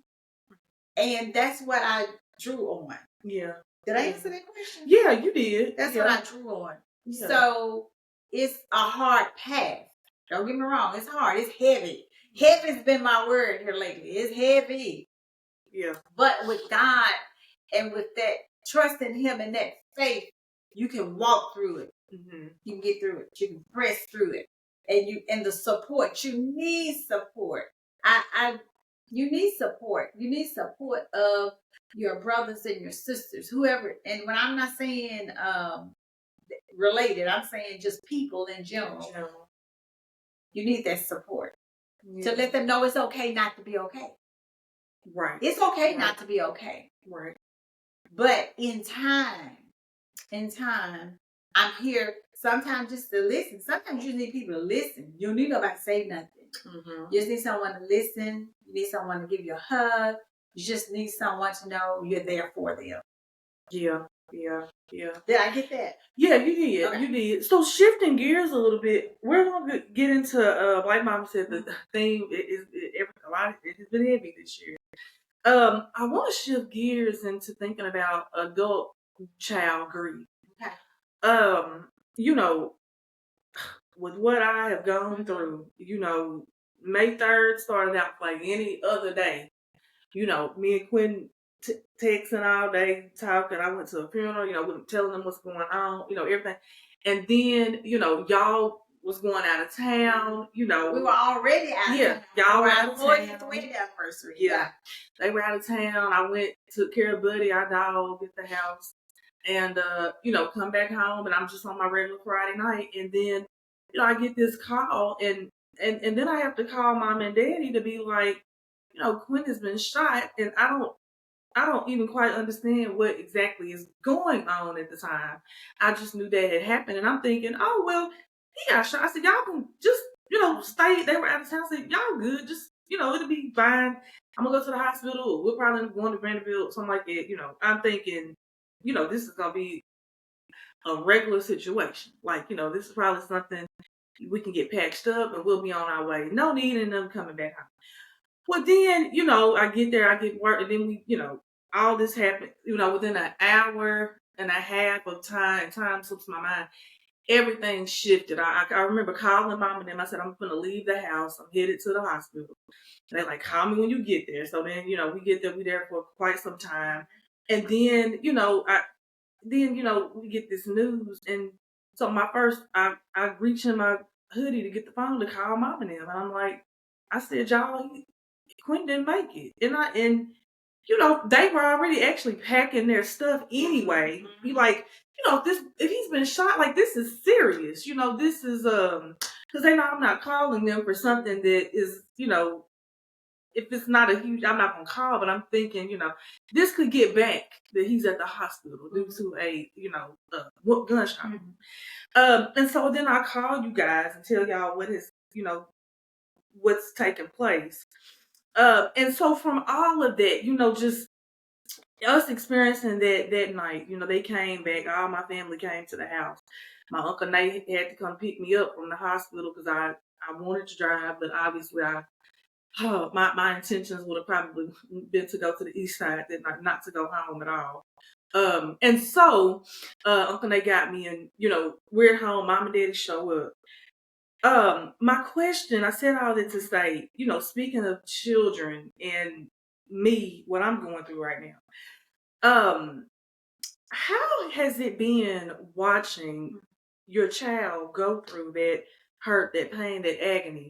And that's what I drew on. Yeah. Did I answer that question? Yeah, you did. That's what I drew on. Yeah. So it's a hard path. Don't get me wrong. It's hard. It's heavy. Heavy's been my word here lately. It's heavy. Yeah. But with God and with that trust in Him and that faith, you can walk through it. You can get through it. You can press through it. And the support. You need support. You need support. You need support of your brothers and your sisters, whoever. And when I'm not saying related, I'm saying just people in general. You need that support to let them know it's okay not to be okay. Right. It's okay not to be okay. Right. But in time, I'm here sometimes just to listen. Sometimes you need people to listen. You don't need nobody to say nothing. You just need someone to listen. You need someone to give you a hug. You just need someone to know you're there for them. Yeah. Did I get that? Yeah, you did. Okay. You did. So shifting gears a little bit, we're gonna get into like Mama said, the theme is a lot. It has been heavy this year. I want to shift gears into thinking about adult child grief. Okay. With what I have gone through, May 3rd started out like any other day. Me and Quinn texting all day, talking. I went to a funeral, telling them what's going on, everything. And then, y'all was going out of town, We were already out of town. Y'all were out of town. 40th wedding anniversary. Yeah. They were out of town. I went, took care of Buddy, our dog, at the house. And, come back home, and I'm just on my regular Friday night. And then, I get this call, and then I have to call Mom and Daddy to be like, Quinn has been shot, and I don't even quite understand what exactly is going on at the time. I just knew that had happened, and I'm thinking, oh, well, he got shot. I said, y'all can just, stay. They were out of town. I said, y'all good. Just it'll be fine. I'm gonna go to the hospital. We're probably going to Vanderbilt, something like that. I'm thinking, this is gonna be a regular situation. Like, this is probably something we can get patched up and we'll be on our way. No need in them coming back home. Well, then, I get there, I get work, and then all this happened, within an hour and a half of time slips my mind. Everything shifted. I remember calling mom and them. I said, I'm going to leave the house. I'm headed to the hospital. And they're like, call me when you get there. So then, we get there. We there for quite some time. And then, we get this news. And so I reach in my hoodie to get the phone to call mom and them. And I'm like, I said, y'all, Quentin didn't make it. And they were already actually packing their stuff anyway. Be like, if he's been shot, like, this is serious. This is because they know I'm not calling them for something that is, if it's not a huge, I'm not gonna call, but I'm thinking, this could get back that he's at the hospital due to a, gunshot. And so then I call you guys and tell y'all what is, what's taking place. And so from all of that, just us experiencing that night, they came back. All my family came to the house. My Uncle Nate had to come pick me up from the hospital because I wanted to drive, but obviously my intentions would have probably been to go to the east side, not to go home at all. And so Uncle Nate got me, and we're at home. Mom and Daddy show up. My question, I said all that to say, speaking of children and me, what I'm going through right now. How has it been watching your child go through that hurt, that pain, that agony,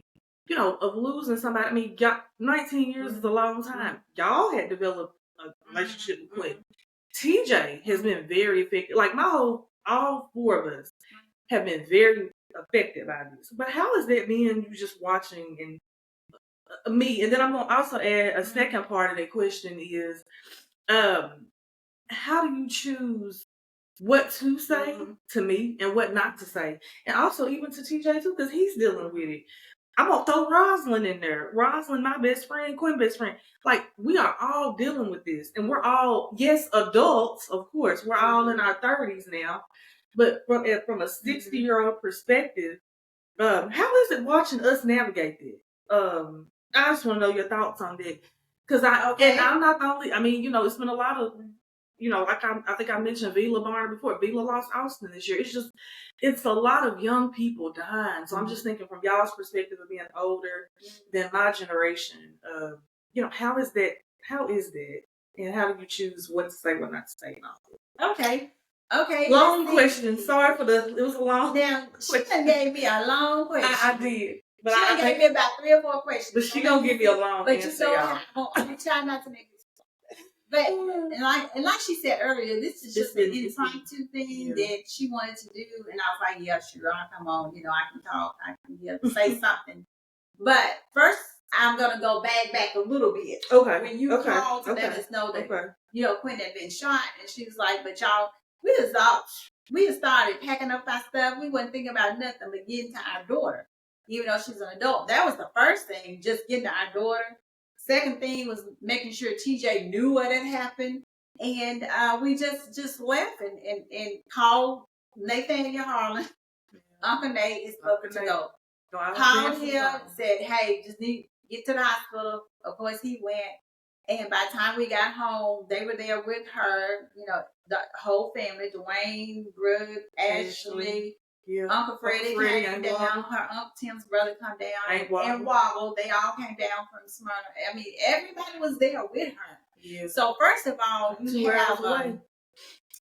of losing somebody? I mean, 19 years is a long time. Y'all had developed a relationship with Quentin. TJ has been very affected. Like, all four of us have been very affected by this. But how has that been, you just watching and me? And then I'm going to also add a second part of that question is, how do you choose what to say to me and what not to say? And also even to TJ too, because he's dealing with it. I'm going to throw Rosalind in there. Rosalind, my best friend, Quinn best friend. Like, we are all dealing with this. And we're all, yes, adults, of course. We're all in our 30s now. But from a 60-year-old perspective, how is it watching us navigate this? I just want to know your thoughts on that. Because and I'm not only, it's been a lot of, like I think I mentioned Vila Barn before. Vila lost Austin this year. It's a lot of young people dying. So I'm just thinking from y'all's perspective of being older than my generation. How is that? And how do you choose what to say, what not to say, and all that? Okay. Long question. Sorry it was a long Now, she done gave me a long question. I did. But she gave me about 3 or 4 questions. But she gonna give me a long answer, y'all. I'm trying not to make this. But and like she said earlier, this is just an impromptu thing that she wanted to do, and I was like, yeah, sure, come on, I can talk, I can say something. But first, I'm gonna go back a little bit. Okay. When you called to let us know that Quentin had been shot, and she was like, but y'all, we just started packing up our stuff. We wasn't thinking about nothing but getting to our daughter. Even though she's an adult. That was the first thing, just getting to our daughter. Second thing was making sure TJ knew what had happened. And we just left and called Nathaniel Harlan. Uncle Nate is supposed to go. Called him, said, hey, just need to get to the hospital. Of course, he went. And by the time we got home, they were there with her, the whole family, Dwayne, Brooke, Ashley. Yeah. Uncle Freddie came down. Her Uncle Tim's brother come down. And Wobble. They all came down from Smyrna. Everybody was there with her. Yeah. So first of all,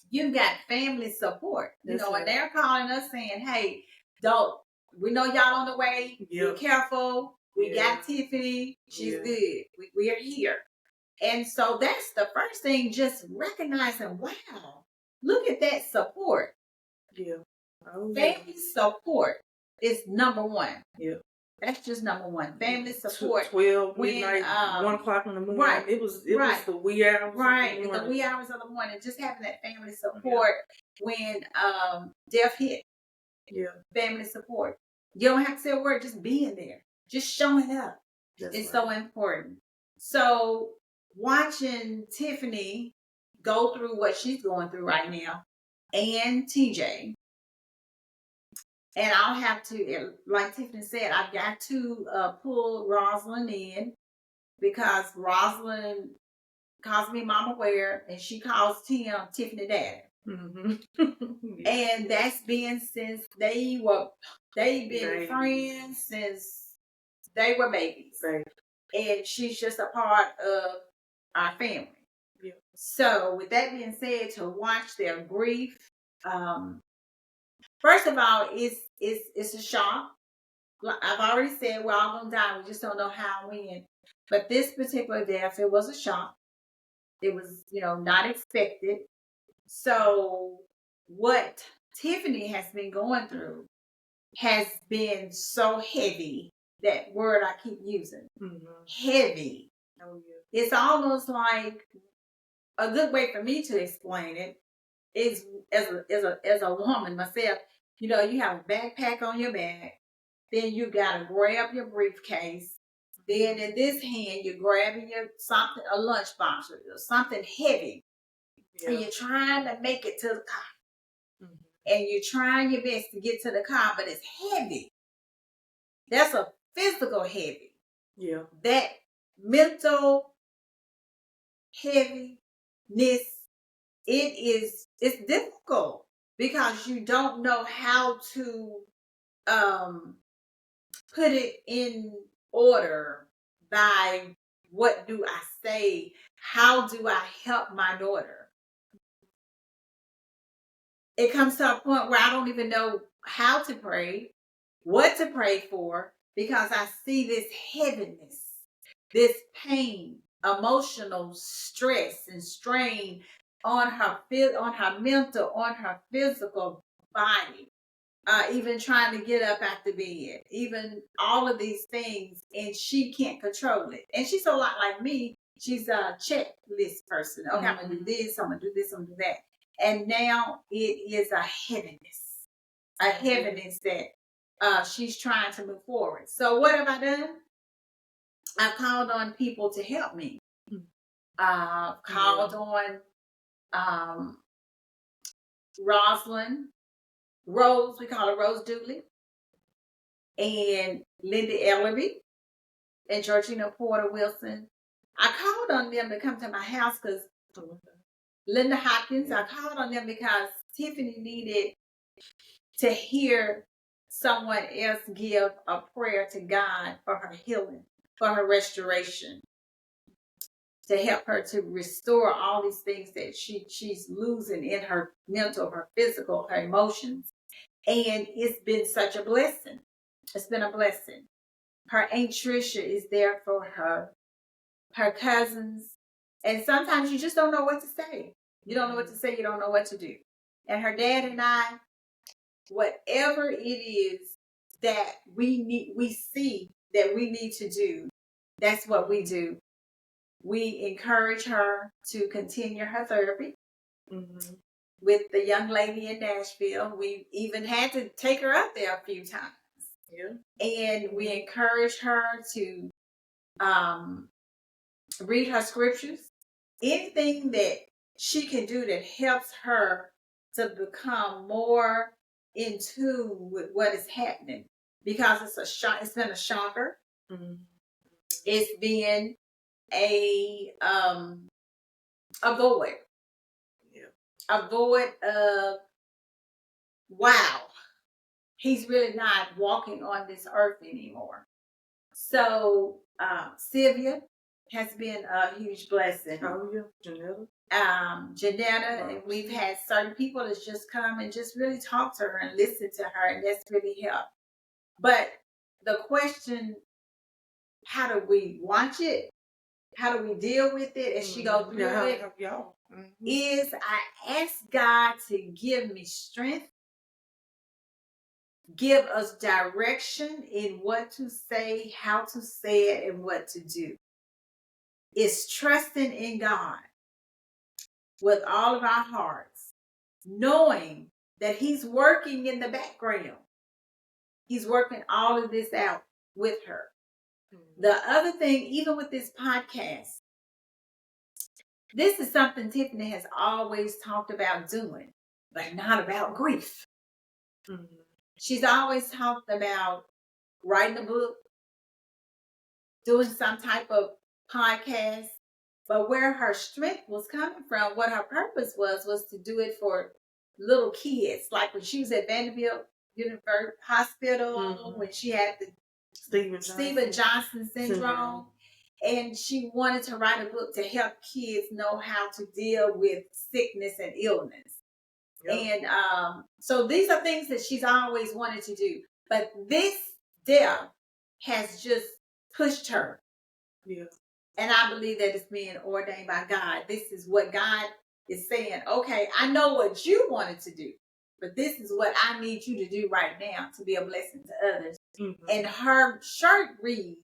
you got family support. And they're calling us saying, hey, we know y'all on the way. Be careful. We got Tiffany. She's good. We are here. And so that's the first thing, just recognizing, wow, look at that support. Yeah. Oh, family support is number one. Yeah. That's just number one. Family support. 12 midnight, 1 o'clock in the morning. Right. It was the wee hours. Right. The wee hours of the morning. Just having that family support when death hit. Yeah. Family support. You don't have to say a word, just being there. Just showing up. It's so important. So watching Tiffani go through what she's going through right now, and TJ, and I'll have to, like Tiffani said, I've got to pull Rosalind in because Rosalind calls me Mama Waire, and she calls Tim Tiffani Daddy. And that's been since they've been friends since they were babies. Right. And she's just a part of our family. Yeah. So with that being said, to watch their grief, first of all, it's a shock. I've already said we're all gonna die. We just don't know how and when. But this particular death, it was a shock. It was, not expected. So what Tiffani has been going through has been so heavy. That word I keep using, heavy. Oh, yeah. It's almost like a good way for me to explain it is as a woman myself. You have a backpack on your back, then you gotta grab your briefcase. Then in this hand, you're grabbing a lunchbox or something heavy, and you're trying to make it to the car, and you're trying your best to get to the car, but it's heavy. That's a physical heavy. Yeah. That mental heaviness, it's difficult because you don't know how to put it in order by what do I say? How do I help my daughter? It comes to a point where I don't even know how to pray, what to pray for, because I see this heaviness, this pain, emotional stress and strain on her mental, on her physical body. Even trying to get up out the bed, even all of these things, and she can't control it. And she's a lot like me. She's a checklist person. Okay, I'm gonna do this, I'm gonna do this, I'm gonna do that. And now it is a heaviness that she's trying to move forward. So what have I done? I've called on people to help me. Called on Rosalind, Rose, we call her Rose Dooley, and Linda Ellery, and Georgina Porter Wilson. I called on them to come to my house because Linda Hopkins, I called on them because Tiffani needed to hear someone else give a prayer to God for her healing, for her restoration, to help her to restore all these things that she's losing in her mental, her physical, her emotions. And it's been such a blessing. It's been a blessing. Her Aunt Tricia is there for her cousins. And sometimes you just don't know what to say. You don't know what to say. You don't know what to do. And her dad and I, whatever it is that we see that we need to do, that's what we do. We encourage her to continue her therapy. With the young lady in Nashville. We even had to take her up there a few times. Yeah. And we encourage her to read her scriptures. Anything that she can do that helps her to become more in tune with what is happening. Because it's been a shocker. It's been a void. A void of, wow, he's really not walking on this earth anymore. So Sylvia has been a huge blessing. Oh, yeah, Janetta, and we've had certain people that's just come and just really talk to her and listen to her, and that's really helped. But the question, how do we watch it? How do we deal with it as she goes through it? Is I ask God to give me strength, give us direction in what to say, how to say it, and what to do. It's trusting in God with all of our hearts, knowing that He's working in the background. He's working all of this out with her. The other thing, even with this podcast, this is something Tiffani has always talked about doing, but not about grief. Mm-hmm. She's always talked about writing a book, doing some type of podcast, but where her strength was coming from, what her purpose was to do it for little kids. Like when she was at Vanderbilt University Hospital, when she had the Stephen Johnson syndrome. And she wanted to write a book to help kids know how to deal with sickness and illness. Yep. And so these are things that she's always wanted to do. But this death has just pushed her. Yeah. And I believe that it's being ordained by God. This is what God is saying. Okay, I know what you wanted to do, but this is what I need you to do right now to be a blessing to others. Mm-hmm. And her shirt reads,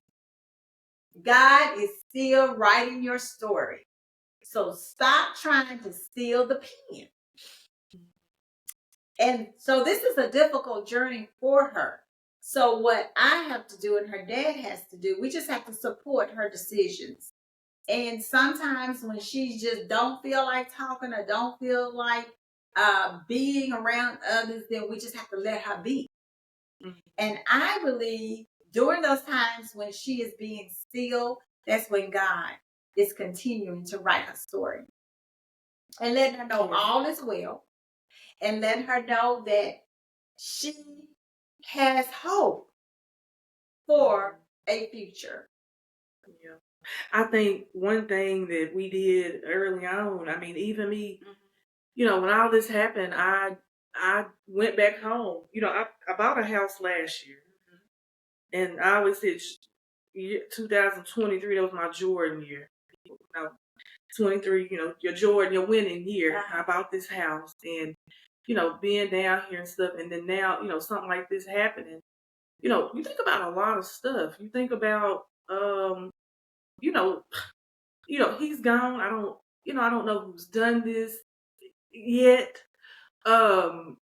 God is still writing your story. So stop trying to steal the pen. And so this is a difficult journey for her. So what I have to do and her dad has to do, we just have to support her decisions. And sometimes when she just don't feel like talking or don't feel like being around others, then we just have to let her be. Mm-hmm. And I believe during those times when she is being still, that's when God is continuing to write her story. And letting her know all is well. And letting her know that she has hope for a future. Yeah. I think one thing that we did early on, I mean, even me, you know, when all this happened, I went back home. You know, I bought a house last year. And I always said 2023, that was my Jordan year. You know, 23, you know, your Jordan, your winning year. I bought this house and, you know, being down here and stuff. And then now, you know, something like this happening. You know, you think about a lot of stuff. You think about, you know, he's gone. I don't know who's done this yet. You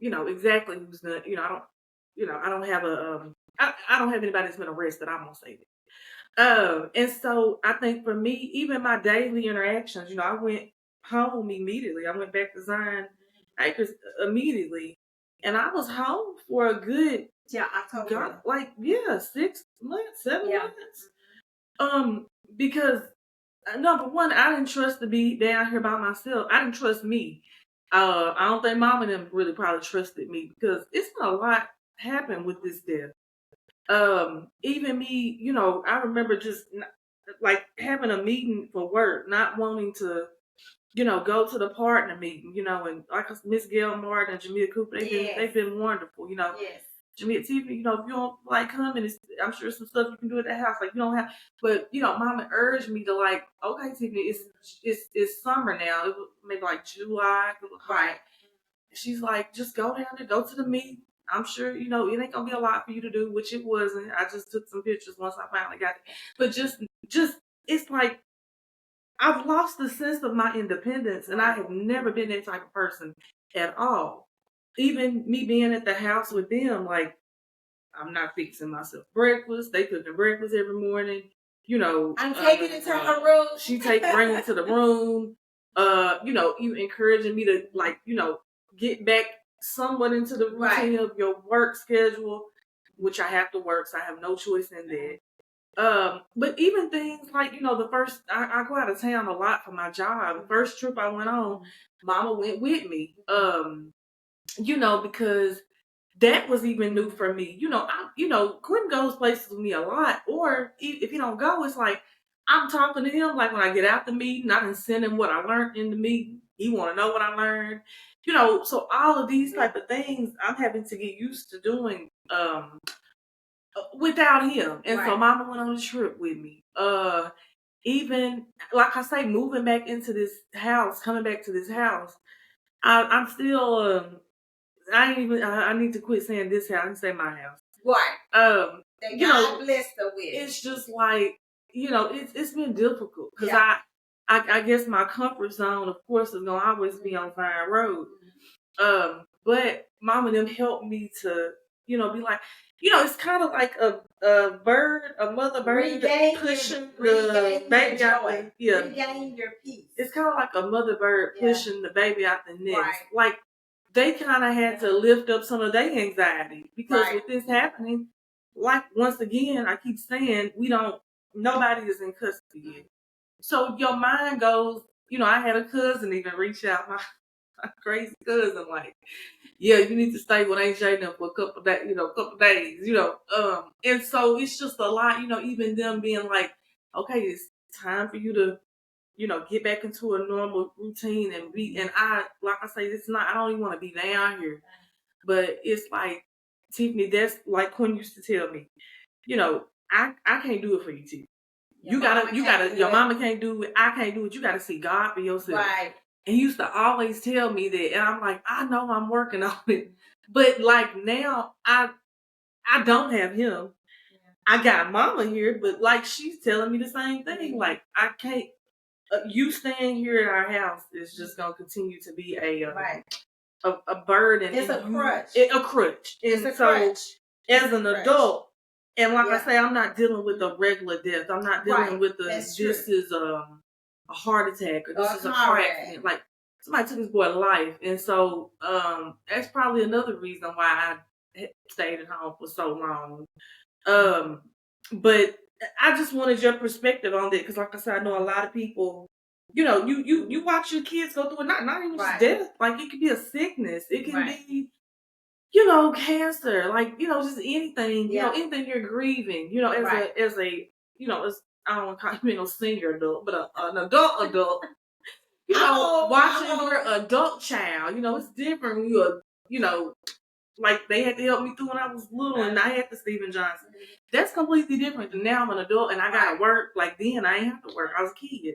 know, exactly who's done, I don't have I don't have anybody that's been arrested. I'm gonna say that. And so I think for me, even my daily interactions, you know, I went home immediately. I went back to Zion Acres immediately, and I was home for a good 6 months, 7 months. Because number one, I didn't trust to be down here by myself. I didn't trust me. I don't think Mom and them really probably trusted me because it's been a lot happened with this death. Even me, you know, I remember just like having a meeting for work, not wanting to, you know, go to the partner meeting, you know, and like Miss Gail Martin and Jamia Cooper, they've been wonderful, you know. Yes. Jamia Tiffany, you know, if you don't like coming, I'm sure some stuff you can do at the house, like you don't have. But you know, Mama urged me to like, okay, Tiffany, it's summer now. It was maybe like July. It was like, she's like, just go down there, go to the meeting. I'm sure, you know, it ain't gonna be a lot for you to do, which it wasn't. I just took some pictures once I finally got it. But just it's like I've lost the sense of my independence, and I have never been that type of person at all. Even me being at the house with them, like I'm not fixing myself breakfast. They cooking breakfast every morning. You know, I'm taking it to her room. She bring it to the room. You know, you encouraging me to like, you know, get back somewhat into the routine of your work schedule, which I have to work, so I have no choice in that. But even things like, you know, the first I go out of town a lot for my job. The first trip I went on, Mama went with me. You know, because that was even new for me. You know, Quentin goes places with me a lot. Or if you don't go, it's like I'm talking to him. Like when I get out the meeting, I can send him what I learned in the meeting. He want to know what I learned. You know, so all of these type of things I'm having to get used to doing without him. And so Mama went on a trip with me. Even like I say, moving back into this house, coming back to this house, I'm still. I need to quit saying this house and say my house. Right. That you God blessed her with. It's just like, you know, it's been difficult because I guess my comfort zone, of course, is gonna always be on Vine Road. But Mom and them helped me to, you know, be like, you know, it's kind of like a mother bird pushing the baby out the, regain your peace. It's kind of like a mother bird pushing the baby out the nest. Right. Like they kind of had to lift up some of their anxiety because with this happening, like once again, I keep saying nobody is in custody yet. So your mind goes, I had a cousin even reach out, my crazy cousin, like, yeah, you need to stay with Aunt Jada for a couple days, and so it's just a lot, even them being like, okay, it's time for you to, get back into a normal routine and I, like I say, I don't even want to be down here, but it's like, Tiffani, that's like Quinn used to tell me, I can't do it for you, Tiffani. Your mama can't do it. I can't do it. You got to see God for yourself. Right. And he used to always tell me that. And I'm like, I know I'm working on it. But like now, I don't have him. Yeah. I got mama here, but like she's telling me the same thing. Mm-hmm. Like I can't, you staying here at our house is just going to continue to be a burden. It's a crutch. A crutch. It's a crutch. As an adult, and like I say, I'm not dealing with a regular death. I'm not dealing with this is a heart attack or this is a car accident. Like somebody took this boy's life, and so that's probably another reason why I stayed at home for so long. But I just wanted your perspective on that because, like I said, I know a lot of people. You watch your kids go through it. Not even just death. Like it could be a sickness. It can be. Cancer, like, just anything, anything you're grieving, as a, I don't want to call you senior adult, but an adult, watching your adult child, it's different when you're, like they had to help me through when I was little and I had the Stephen Johnson. That's completely different than now I'm an adult and I got to work. Like then I didn't have to work. I was a kid.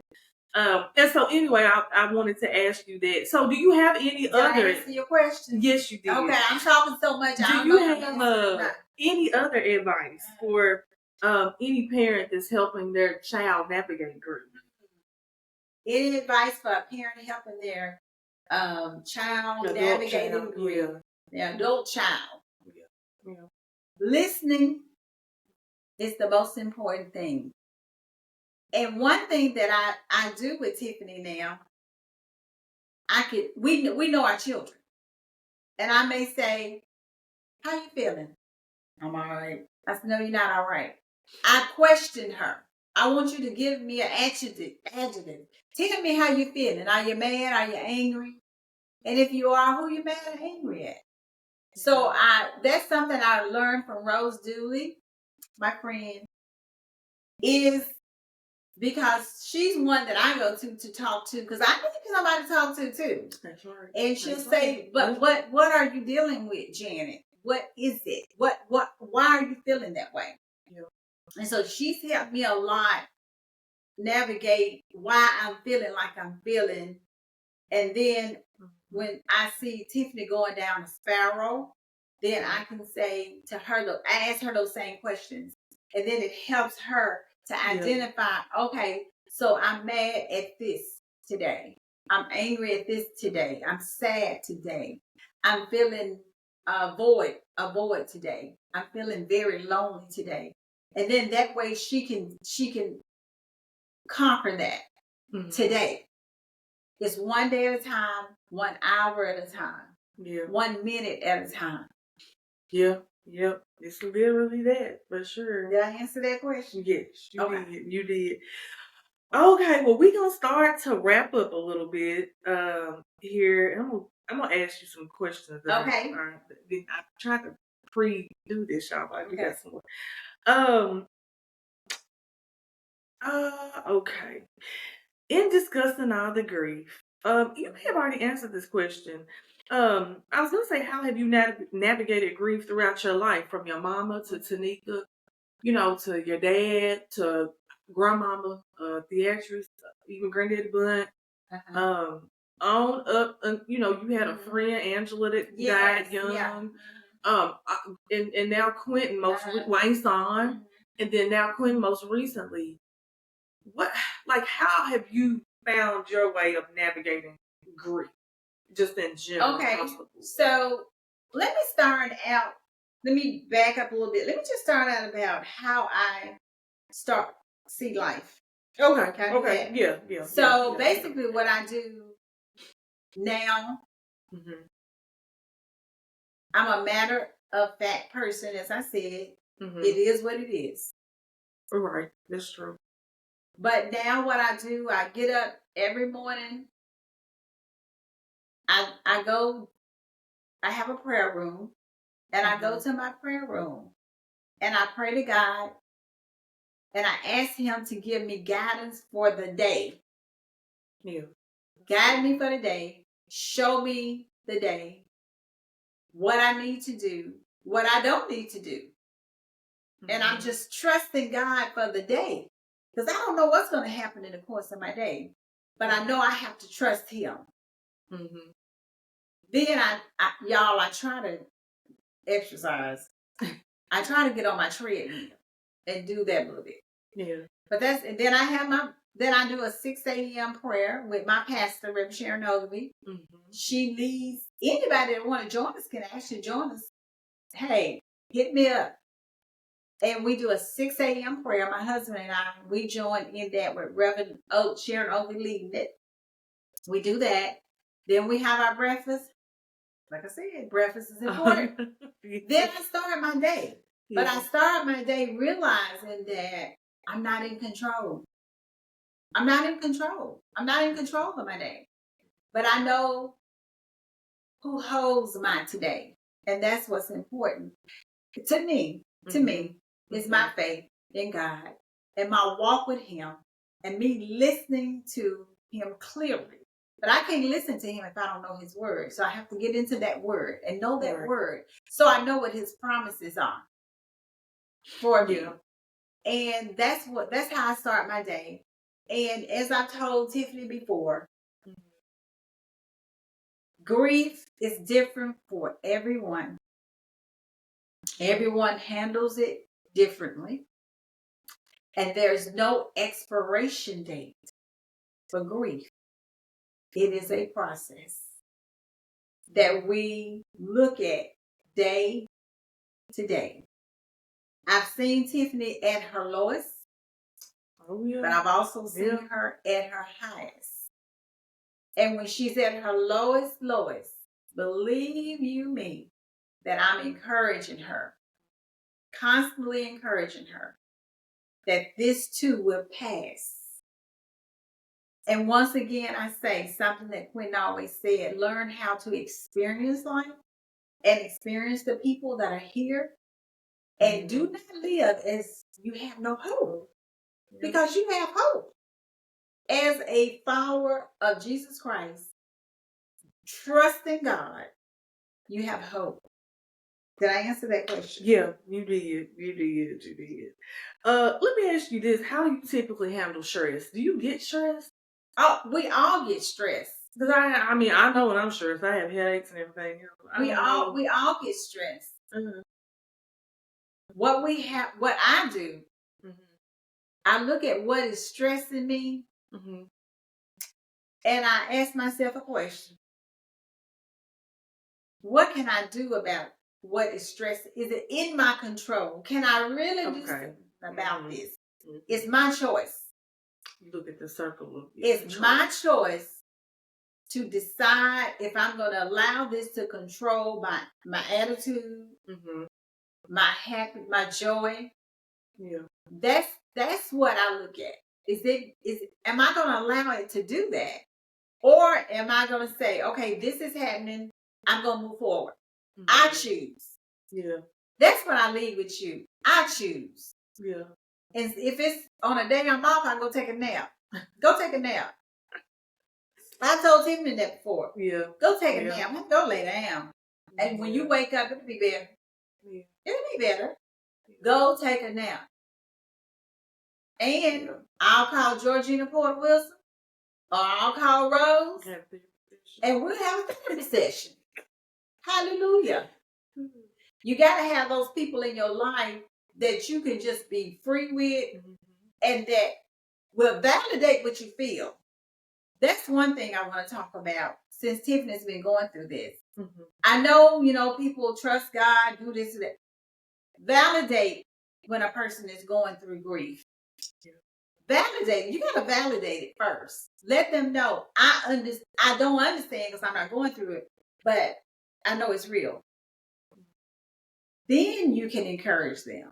And so anyway, I wanted to ask you that. So do you have any other? I answer your question? Yes, you did. Okay, I'm talking so much. Do you have any other advice for any parent that's helping their child navigate grief? Any advice for a parent helping their child navigating grief? Their adult child. Yeah. Listening is the most important thing. And one thing that I do with Tiffani now, we know our children. And I may say, how you feeling? I'm all right. I said, no, you're not all right. I question her. I want you to give me an adjective. Tell me how you feeling. Are you mad? Are you angry? And if you are, who you mad or angry at? So that's something I learned from Rose Dooley, my friend, is because she's one that I go to talk to because I need somebody to talk to too. That's right. And she'll say, but what are you dealing with, Janet? What is it? Why are you feeling that way? Yeah. And so she's helped me a lot navigate why I'm feeling like I'm feeling. And then when I see Tiffani going down a spiral, then I can say to her, I ask her those same questions. And then it helps her to identify, okay, so I'm mad at this today. I'm angry at this today. I'm sad today. I'm feeling a void today. I'm feeling very lonely today. And then that way she can conquer that today. It's one day at a time, 1 hour at a time, 1 minute at a time. Yeah. Yep, it's literally that, for sure. Did I answer that question? Yes, you did. Okay, well, we're going to start to wrap up a little bit here. I'm gonna ask you some questions. Okay. I tried to pre-do this, y'all, but we got some more. Okay. In discussing all the grief, you may have already answered this question. I was going to say, how have you navigated grief throughout your life, from your mama to Tanika, to your dad, to grandmama, Theatrice, even granddaddy Blunt, on up, you had a friend, Angela, that died young, and now Quentin, Wayne's son, and then now Quentin most recently. How have you found your way of navigating grief? Just in general. Okay, so let me start out let me back up a little bit. Let me just start out about how I see life. Okay. Can I do Okay. that? Yeah. Yeah. So yeah, basically, what I do now, Mhm. I'm a matter of fact person, as I said. Mhm. It is what it is. All right. That's true. But now, what I do, I get up every morning. I go. I have a prayer room, and I go to my prayer room, and I pray to God, and I ask Him to give me guidance for the day. Yeah. Guide me for the day. Show me the day. What I need to do. What I don't need to do. And I'm just trusting God for the day. Because I don't know what's going to happen in the course of my day. But I know I have to trust Him. Mm-hmm. Then I try to exercise. I try to get on my treadmill and do that a little bit. Yeah. But then I do a 6 a.m. prayer with my pastor, Reverend Sharon Ogilvy. Mm-hmm. She leads anybody that want to join us can actually join us. Hey, hit me up. And we do a 6 a.m. prayer. My husband and I, we join in that with Reverend Sharon Ogilvy leading it. We do that. Then we have our breakfast. Like I said, breakfast is important. Then I start my day. But I start my day realizing that I'm not in control. I'm not in control. I'm not in control of my day. But I know who holds my today. And that's what's important. To me, is my faith in God and my walk with Him and me listening to Him clearly. But I can't listen to Him if I don't know His word. So I have to get into that word and know that word so I know what His promises are for me. And that's how I start my day. And as I told Tiffany before, grief is different for everyone. Everyone handles it differently. And there's no expiration date for grief. It is a process that we look at day to day. I've seen Tiffany at her lowest, but I've also seen her at her highest. And when she's at her lowest, believe you me, that I'm encouraging her, constantly encouraging her, that this too will pass. And once again, I say something that Quentin always said, learn how to experience life and experience the people that are here. And do not live as you have no hope, because you have hope. As a follower of Jesus Christ, trusting God, you have hope. Did I answer that question? Yeah, you did. Let me ask you this. How do you typically handle stress? Do you get stressed? Oh, we all get stressed. Because I mean, I know when I'm stressed, I have headaches and everything. We all get stressed. Mm-hmm. What I do, I look at what is stressing me, and I ask myself a question. What can I do about what is stressing? Is it in my control? Can I really do something about this? It's my choice. You look at the circle of it's my choice to decide if I'm going to allow this to control my attitude, my happy, my joy. Yeah. That's what I look at. Am I going to allow it to do that? Or am I going to say, okay, this is happening, I'm going to move forward. I choose. Yeah. That's what I leave with you. I choose. Yeah. And if it's on a day I'm off, I go take a nap. Go take a nap. I told Tiffany that before. Yeah. Go take a nap. Go lay down. And when you wake up, it'll be better. Yeah. It'll be better. Go take a nap. And I'll call Georgina Porter Wilson, or I'll call Rose, and we'll have a therapy session. Hallelujah. You got to have those people in your life that you can just be free with and that will validate what you feel. That's one thing I want to talk about since Tiffany's been going through this. I know, people trust God, do this and that. validate when a person is going through grief. Validate. You gotta validate it first. Let them know I don't understand because I'm not going through it, but I know it's real. Then you can encourage them.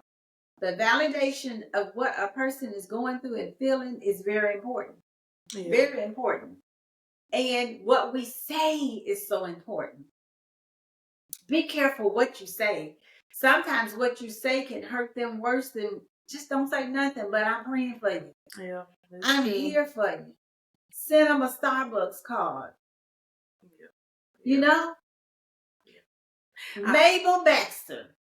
The validation of what a person is going through and feeling is very important. Yeah. Very important. And what we say is so important. Be careful what you say. Sometimes what you say can hurt them worse than just don't say nothing, but I'm praying for you. Yeah, I'm here for you. Send them a Starbucks card. Yeah. You know? Yeah. Mabel Baxter.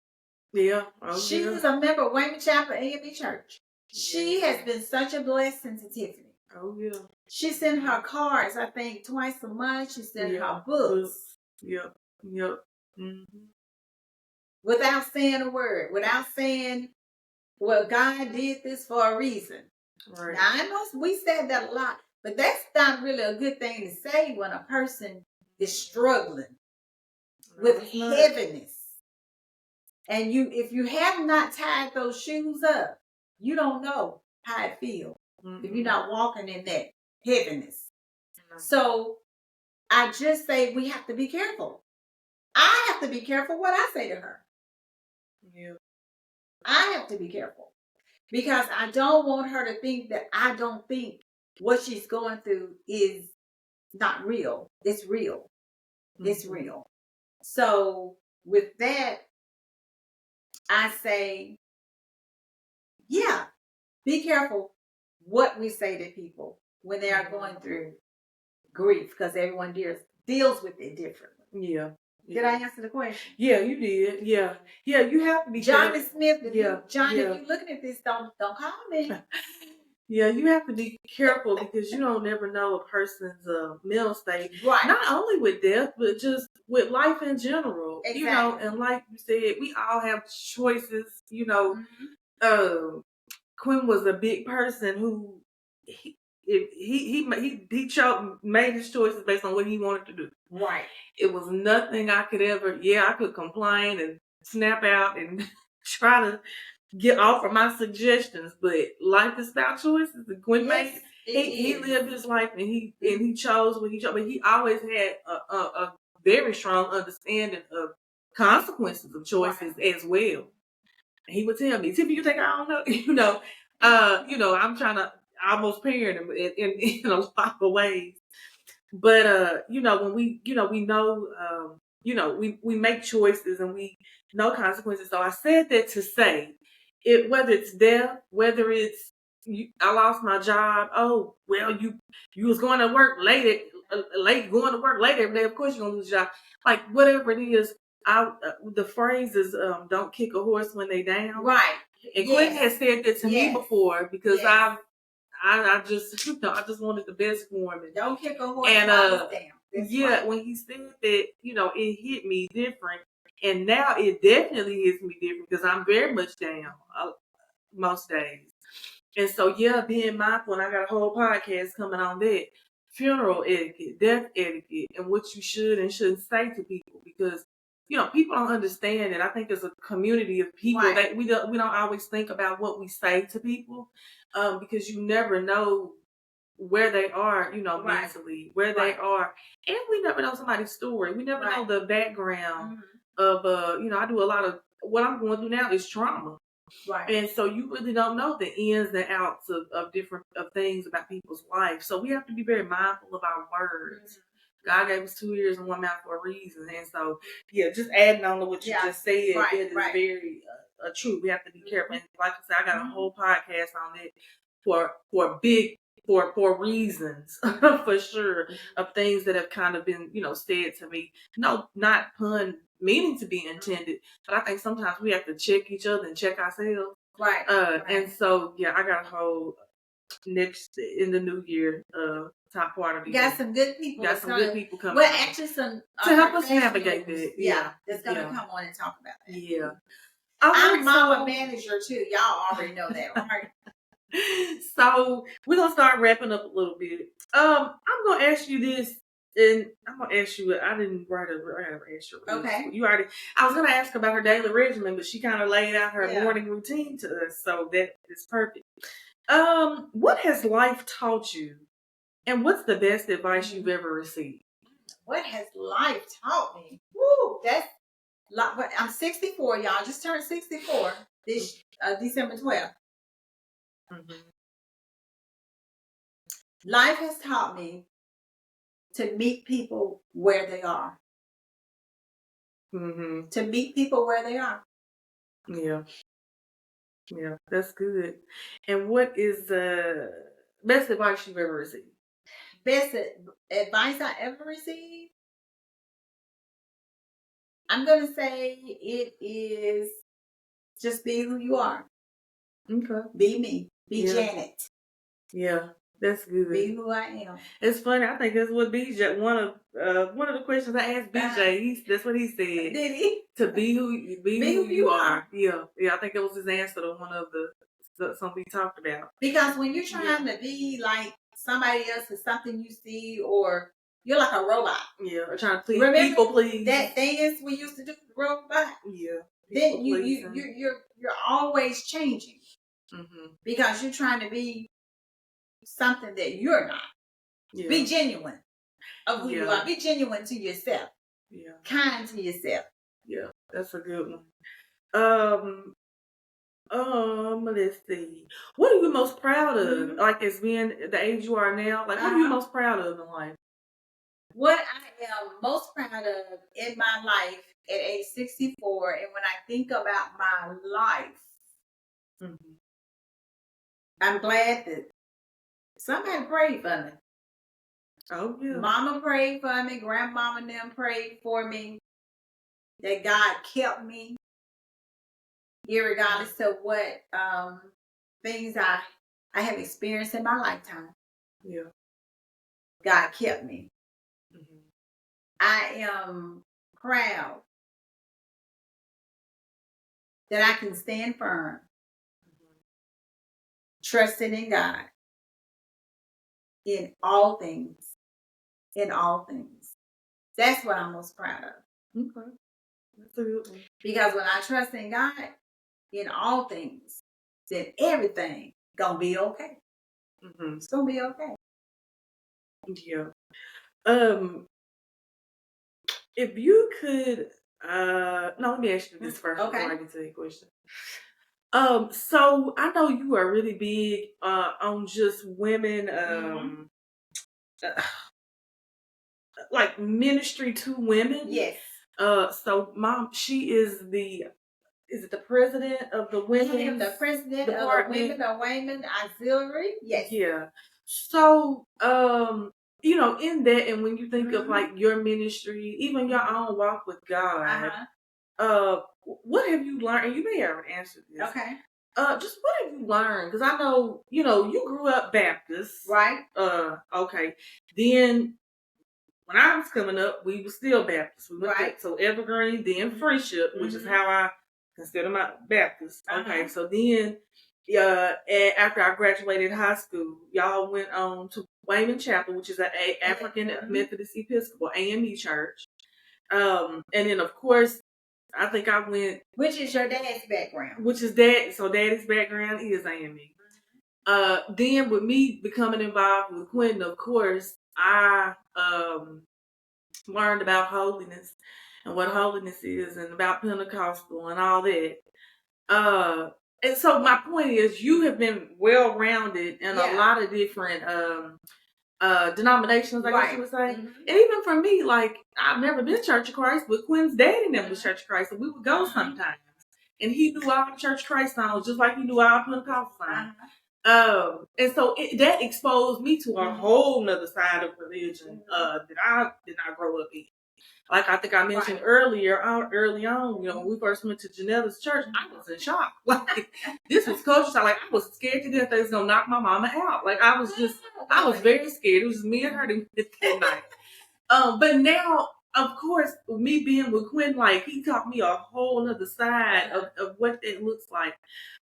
Yeah. She was a member of Wayman Chapel AME Church. She has been such a blessing to Tiffani. Oh, yeah. She sent her cards, I think, twice a month. She sent her books. Yep. Yep. Mm-hmm. Without saying a word. Without saying, well, God did this for a reason. Right. Now, I know we said that a lot, but that's not really a good thing to say when a person is struggling with heaviness. And if you have not tied those shoes up, you don't know how it feels. Mm-hmm. If you're not walking in that heaviness. Mm-hmm. So I just say we have to be careful. I have to be careful what I say to her. Yeah. I have to be careful. Because I don't want her to think that I don't think what she's going through is not real. It's real. Mm-hmm. It's real. So with that, I say, yeah, be careful what we say to people when they are going through grief, because everyone deals with it differently. Yeah. Did I answer the question? Yeah, you did. Yeah. Yeah, you have to be Johnny Smith, if you're looking at this, don't call me. Yeah, you have to be careful because you don't never know a person's mental state. Right. Not only with death, but just with life in general. Exactly. You know, and like you said, we all have choices. You know, mm-hmm. Quinn was a big person who he made his choices based on what he wanted to do. Right. It was nothing I could ever. Yeah, I could complain and snap out and try to get off of my suggestions, but life is about choices. And Quinn made he lived his life and he chose what he chose. But he always had a very strong understanding of consequences of choices as well. And he would tell me, "Tiffany, you think I don't know?" I'm trying to almost parent him in a lot of ways. But when we we make choices and we know consequences. So I said that to say whether it's death, whether it's I lost my job. Oh, well, you was going to work late going to work late every day. Of course you're gonna lose your job. Like whatever it is, the phrase is don't kick a horse when they down. Right. And Quinn has said that to me before because I just wanted the best for him. Don't kick a horse down. When he said that, it hit me different. And now it definitely hits me different because I'm very much down most days. And so, being mindful, and I got a whole podcast coming on that, funeral etiquette, death etiquette, and what you should and shouldn't say to people because, people don't understand it. I think as a community of people that we don't always think about what we say to people because you never know where they are, mentally, where they are. And we never know somebody's story. We never know the background of, I do a lot of, what I'm going through now is trauma. Right. And so you really don't know the ins and outs of different things about people's life. So we have to be very mindful of our words. God gave us 2 ears and 1 mouth for a reason. And so, just adding on to what you just said, it is very true. We have to be careful. And like I said, I got a whole podcast on it for reasons, for sure, of things that have kind of been, said to me. No, not pun meaning to be intended, but I think sometimes we have to check each other and check ourselves. Right. And so, I got a whole next in the new year, top part of the year. Got some good people. Good people coming. Well, actually, some to help us navigate that. Yeah, that's gonna come on and talk about that. Yeah. I'm mama manager too. Y'all already know that, right? So we're gonna start wrapping up a little bit. I'm gonna ask you this, And I'm gonna ask you. I didn't write a. I gotta ask you. Okay. You already. I was gonna ask about her daily regimen, but she kind of laid out her Yeah. morning routine to us, so that is perfect. What has life taught you, and what's the best advice you've ever received? What has life taught me? Woo, that's like, I'm 64, y'all. Just turned 64 this December 12th. Mm-hmm. Life has taught me to meet people where they are. Mm-hmm. To meet people where they are. Yeah. Yeah, that's good. And what is the best advice you've ever received? Best advice I ever received? I'm going to say it is just be who you are. Okay. Be me. Be Yeah. Janet. Yeah, that's good. Be who I am. It's funny. I think that's what BJ one of the questions I asked BJ. That's what he said. Did he? To be who you are. Yeah, yeah. I think it was his answer to one of the something we talked about. Because when you're trying to be like somebody else or something you see, or you're like a robot. Yeah, or trying to please Remember people, please. that dance we used to do, robot. Yeah. Then you're always changing. Mm-hmm. Because you're trying to be something that you're not. Yeah. Be genuine of who you are. Be genuine to yourself. Yeah. Kind to yourself. Yeah, that's a good one. Let's see. What are you most proud of? Mm-hmm. Like, as being the age you are now, like, what are you most proud of in life? What I am most proud of in my life at age 64, and when I think about my life, Mm-hmm. I'm glad that somebody prayed for me. Oh, yeah. Mama prayed for me. Grandmama and them prayed for me. That God kept me, irregardless of what things I have experienced in my lifetime. Yeah. God kept me. Mm-hmm. I am proud that I can stand firm, trusting in God in all things. In all things. That's what I'm most proud of. Okay. That's a good one. Because when I trust in God in all things, then everything gonna be okay. Mm-hmm. It's gonna be okay. Yeah. If you could, no, let me ask you this first before I get to the question. So I know you are really big on just women, like ministry to women. Yes. So Mom, she is it the president of the women? I am the president department of the Women Auxiliary. Yes. Yeah. So, in that, and when you think of like your ministry, even your own walk with God, what have you learned? And you may already answered this. Okay. Just what have you learned? Because I know, you grew up Baptist. Right. Okay. Then when I was coming up, we were still Baptist. We went to Evergreen, then Friendship, which is how I consider my Baptist. Okay. So then, after I graduated high school, y'all went on to Wayman Chapel, which is an African Methodist Episcopal AME church. And then of course, I think I went. Which is your dad's background? Which is dad. So daddy's background is AME. Then with me becoming involved with Quentin, of course, I learned about holiness and what holiness is, and about Pentecostal and all that. And so my point is, you have been well-rounded in a lot of different denominations, I guess you would say. And even for me, like, I've never been Church of Christ, but Quinn's daddy never was Church of Christ, so we would go sometimes. And he knew all the Church of Christ songs, just like he knew all the Pentecostal songs. And so that exposed me to a whole nother side of religion that I did not grow up in. Like I think I mentioned early on, when we first went to Janetta's church, I was in shock. Like, this was culture shock. Like, I was scared to death they was gonna knock my mama out. Like, I was very scared. It was just me and her that night. But now of course, me being with Quinn, like he taught me a whole other side of what that looks like.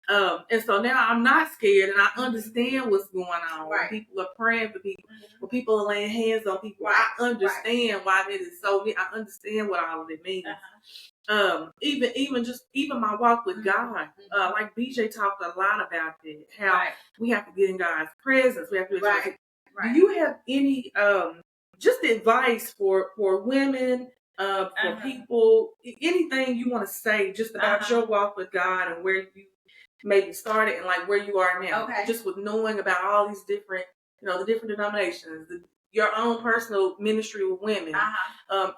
And so now I'm not scared, and I understand what's going on. Right. When people are praying for people, when people are laying hands on people, I understand why that is so. I understand what all of it means. Even my walk with God, like BJ talked a lot about that. How we have to get in God's presence. We have to. Do you have any just advice for women, for people, anything you want to say just about your walk with God and where you maybe started and like where you are now? Just with knowing about all these different, the different denominations, your own personal ministry with women,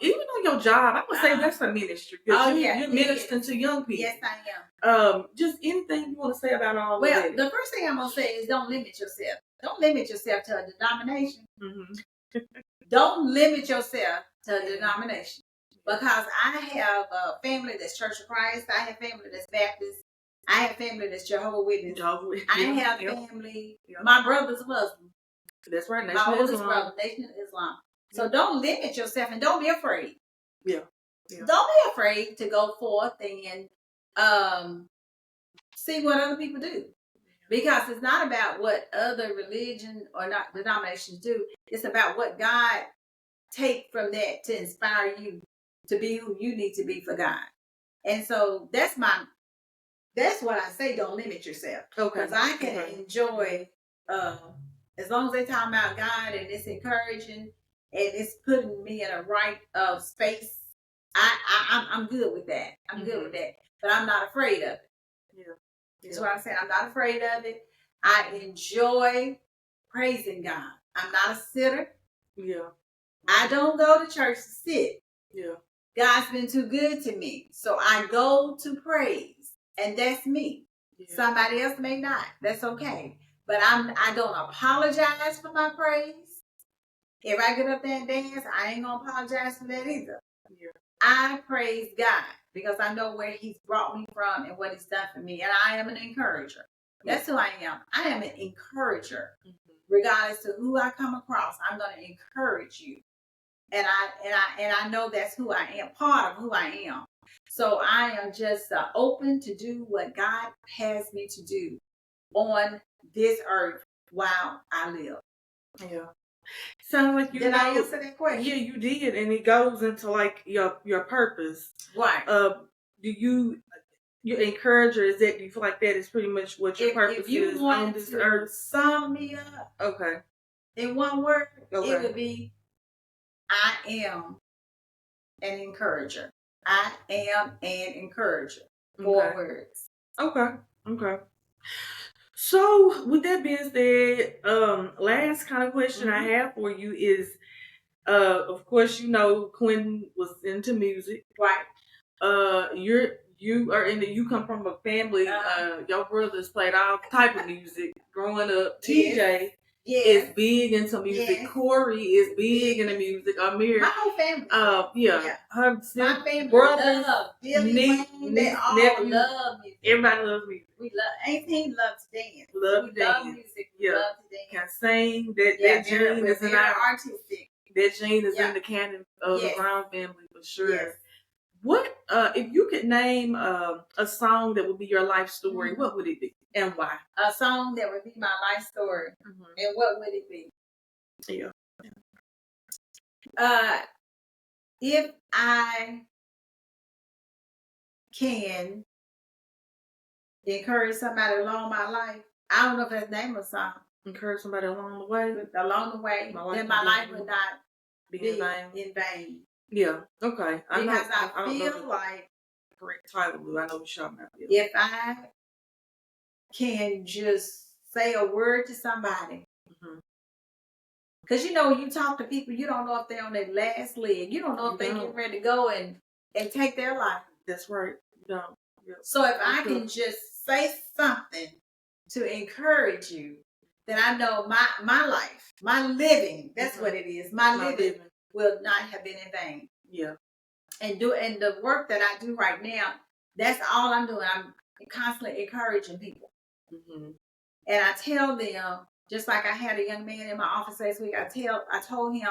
even on your job, I would say that's a ministry because you're ministering to young people. Yes, I am. Just anything you want to say about all of that? Well, the first thing I'm gonna say is don't limit yourself. Don't limit yourself to a denomination. Don't limit yourself to a denomination, because I have a family that's Church of Christ. I have family that's Baptist. I have family that's Jehovah's Witness. I have family. My brother's Muslim. That's right. My oldest brother, Nation of Islam. So don't limit yourself and don't be afraid. Don't be afraid to go forth and see what other people do. Because it's not about what other religion or not denominations do. It's about what God take from that to inspire you to be who you need to be for God. And so that's what I say, don't limit yourself. Because I can enjoy, as long as they talk about God and it's encouraging and it's putting me in a right space, I'm good with that. I'm good with that. But I'm not afraid of it. That's what I'm saying. I'm not afraid of it. I enjoy praising God. I'm not a sitter. I don't go to church to sit. God's been too good to me. So I go to praise. And that's me. Somebody else may not. That's okay. But I don't apologize for my praise. If I get up there and dance, I ain't gonna apologize for that either. I praise God because I know where He's brought me from and what He's done for me. And I am an encourager. That's who I am. I am an encourager. Regardless of who I come across, I'm gonna encourage you. And I know that's who I am, part of who I am. So I am just open to do what God has me to do on this earth while I live. Sounds like did I answer that question? Yeah, you did, and it goes into like your purpose. Right. Do you encourage, or is that, do you feel like that is pretty much what your purpose is on this earth? Sum me up. In one word, it would be I am an encourager. I am an encourager. 4 words. Okay. So, with that being said, last kind of question I have for you is, of course, Quinn was into music, right? You come from a family. Your brothers played all type of music growing up. TJ is big into music. Corey is big into music. Amir, my whole family. Her my family, brothers, niece, they all nephew, love music. Everybody loves music. We love. 18 loves to dance. Love music. We love to dance. Can sing. That gene is in our artistic. That gene is in the Cannon Brown family for sure. What if you could name a song that would be your life story? What would it be and why? A song that would be my life story, and what would it be? If I can encourage somebody along my life, I don't know if that's the name of a song. Encourage somebody along the way. Then my life would not be in vain. Yeah. Okay. Because I feel like correct title, but I know what you're talking about. If I can just say a word to somebody, because when you talk to people, you don't know if they're on their last leg. You don't know if they're getting ready to go and take their life. That's right. You don't. So if I can just say something to encourage you, then I know my life, my living, that's what it is. My living will not have been in vain. And the work that I do right now, that's all I'm doing. I'm constantly encouraging people. And I tell them, just like I had a young man in my office last week, I told him,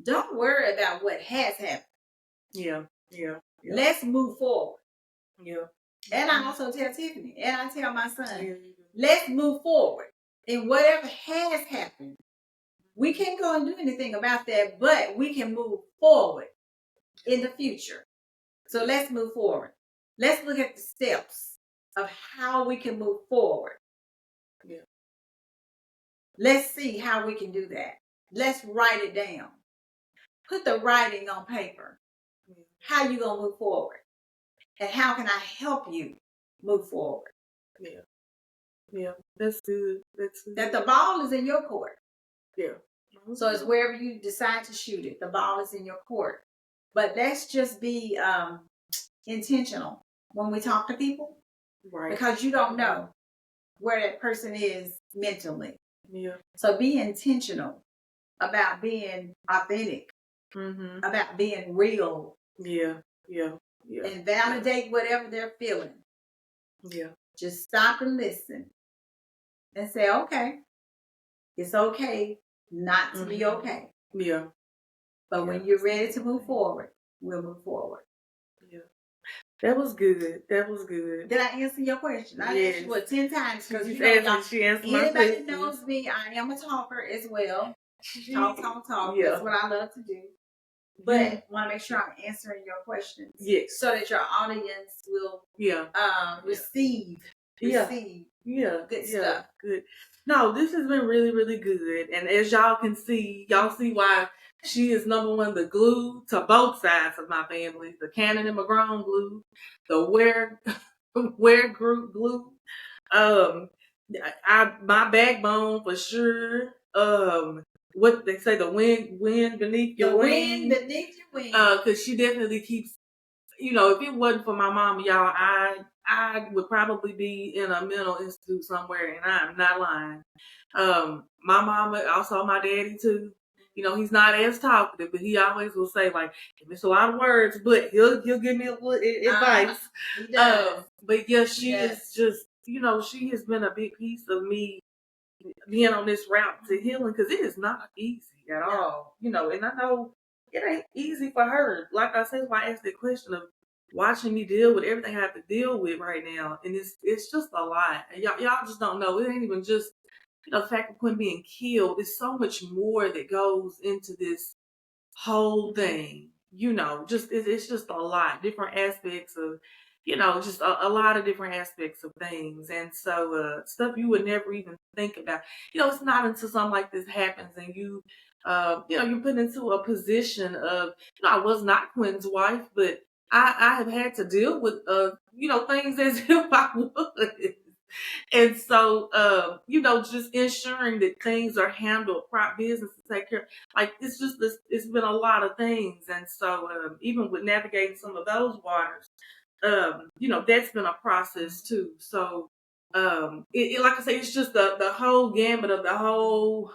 don't worry about what has happened. Yeah. Yeah. Yeah. Let's move forward. Yeah. And I also tell Tiffany, and I tell my son, Yeah. let's move forward. And whatever has happened, we can't go and do anything about that, but we can move forward in the future. So let's move forward. Let's look at the steps of how we can move forward. Yeah. Let's see how we can do that. Let's write it down. Put the writing on paper. How you gonna move forward? And how can I help you move forward? Yeah. Yeah. That's good. That's good. That the ball is in your court. Yeah. So it's wherever you decide to shoot it. The ball is in your court. But let's just be intentional when we talk to people. Right. Because you don't know where that person is mentally. Yeah. So be intentional about being authentic, about being real. Yeah. Yeah. Yeah. And validate whatever they're feeling. Yeah. Just stop and listen. And say, okay, it's okay not to be okay. Yeah. But when you're ready to move forward, we'll move forward. Yeah. That was good. That was good. Did I answer your question? I asked you 10 times because she answered my anybody question. that knows me, I am a talker as well. Talk. Yeah. That's what I love to do. But I want to make sure I'm answering your questions. Yes. So that your audience will receive. Yeah. Good stuff. Good. No, this has been really, really good. And as y'all can see, y'all see why she is number one, the glue to both sides of my family. The Cannon and McGrone glue, the Waire group glue. My backbone for sure. What they say, the wind beneath your wing. The wind beneath your wing. Because she definitely keeps, if it wasn't for my mama, y'all, I would probably be in a mental institute somewhere, and I'm not lying. My mama, also my daddy too. He's not as talkative, but he always will say, like, it's a lot of words, but he'll give me a little advice. He does. But yeah, she is just, she has been a big piece of me being on this route to healing, because it is not easy at all. And I know it ain't easy for her. Like I said, why I asked the question of watching me deal with everything I have to deal with right now, and it's just a lot. And y'all just don't know. It ain't even just the fact of Quinn being killed. There's so much more that goes into this whole thing. It's just a lot, different aspects of, just a lot of different aspects of things. And so stuff you would never even think about. It's not until something like this happens and you're put into a position of, I was not Quinn's wife, but I have had to deal with, things as if I was. And so, just ensuring that things are handled, prop business to take care. Like, it's been a lot of things. And so, even with navigating some of those waters, that's been a process too. So, like I say, it's just the whole gamut of the whole,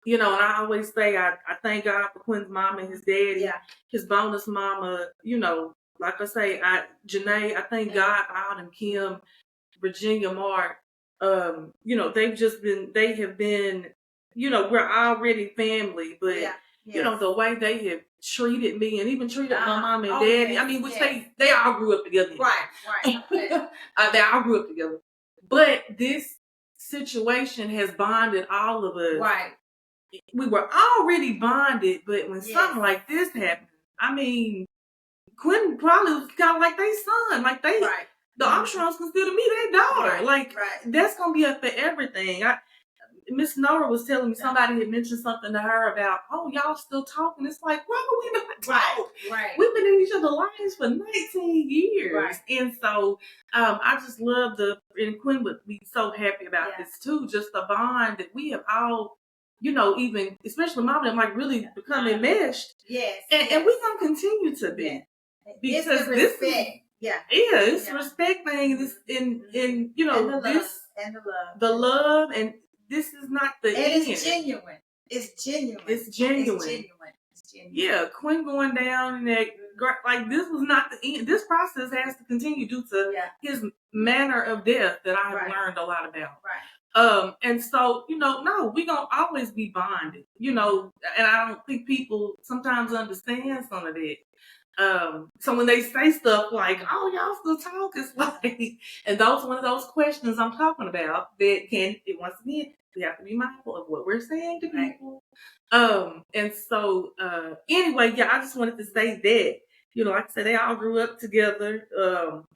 and I always say, I thank God for Quinn's mom and his daddy, his bonus mama, like I say, Janae, I thank God for all them, Kim, Virginia, Mark, they have been, we're already family, but the way they have treated me and even treated my mom and daddy, I mean, which they all grew up together. Right. They all grew up together. But this situation has bonded all of us. Right. We were already bonded, but when something like this happened, I mean, Quinn probably was kind of like their son, like they. Right. The Armstrongs consider me their daughter. That's going to be up for everything. Miss Nora was telling me somebody had mentioned something to her about, y'all still talking. It's like, why would we not talk? Right. We've been in each other's lives for 19 years. Right. And so I just love and Quinn would be so happy about this too, just the bond that we have all, even, especially mom and them, really become enmeshed. Yes. And we're going to continue to be. Yeah. Because it's the respect. It's respect thing. This and the love, and this is not the end. It's genuine. It's genuine. Yeah, Quinn going down and that, like, this was not the end. This process has to continue due to his manner of death that I have learned a lot about. Right. And so, no, we gonna always be bonded, and I don't think people sometimes understand some of that. So when they say stuff like, "Oh, y'all still talk," it's like, and those one of those questions I'm talking about that once again, we have to be mindful of what we're saying to people. And so anyway, yeah, I just wanted to say that, like I said, they all grew up together,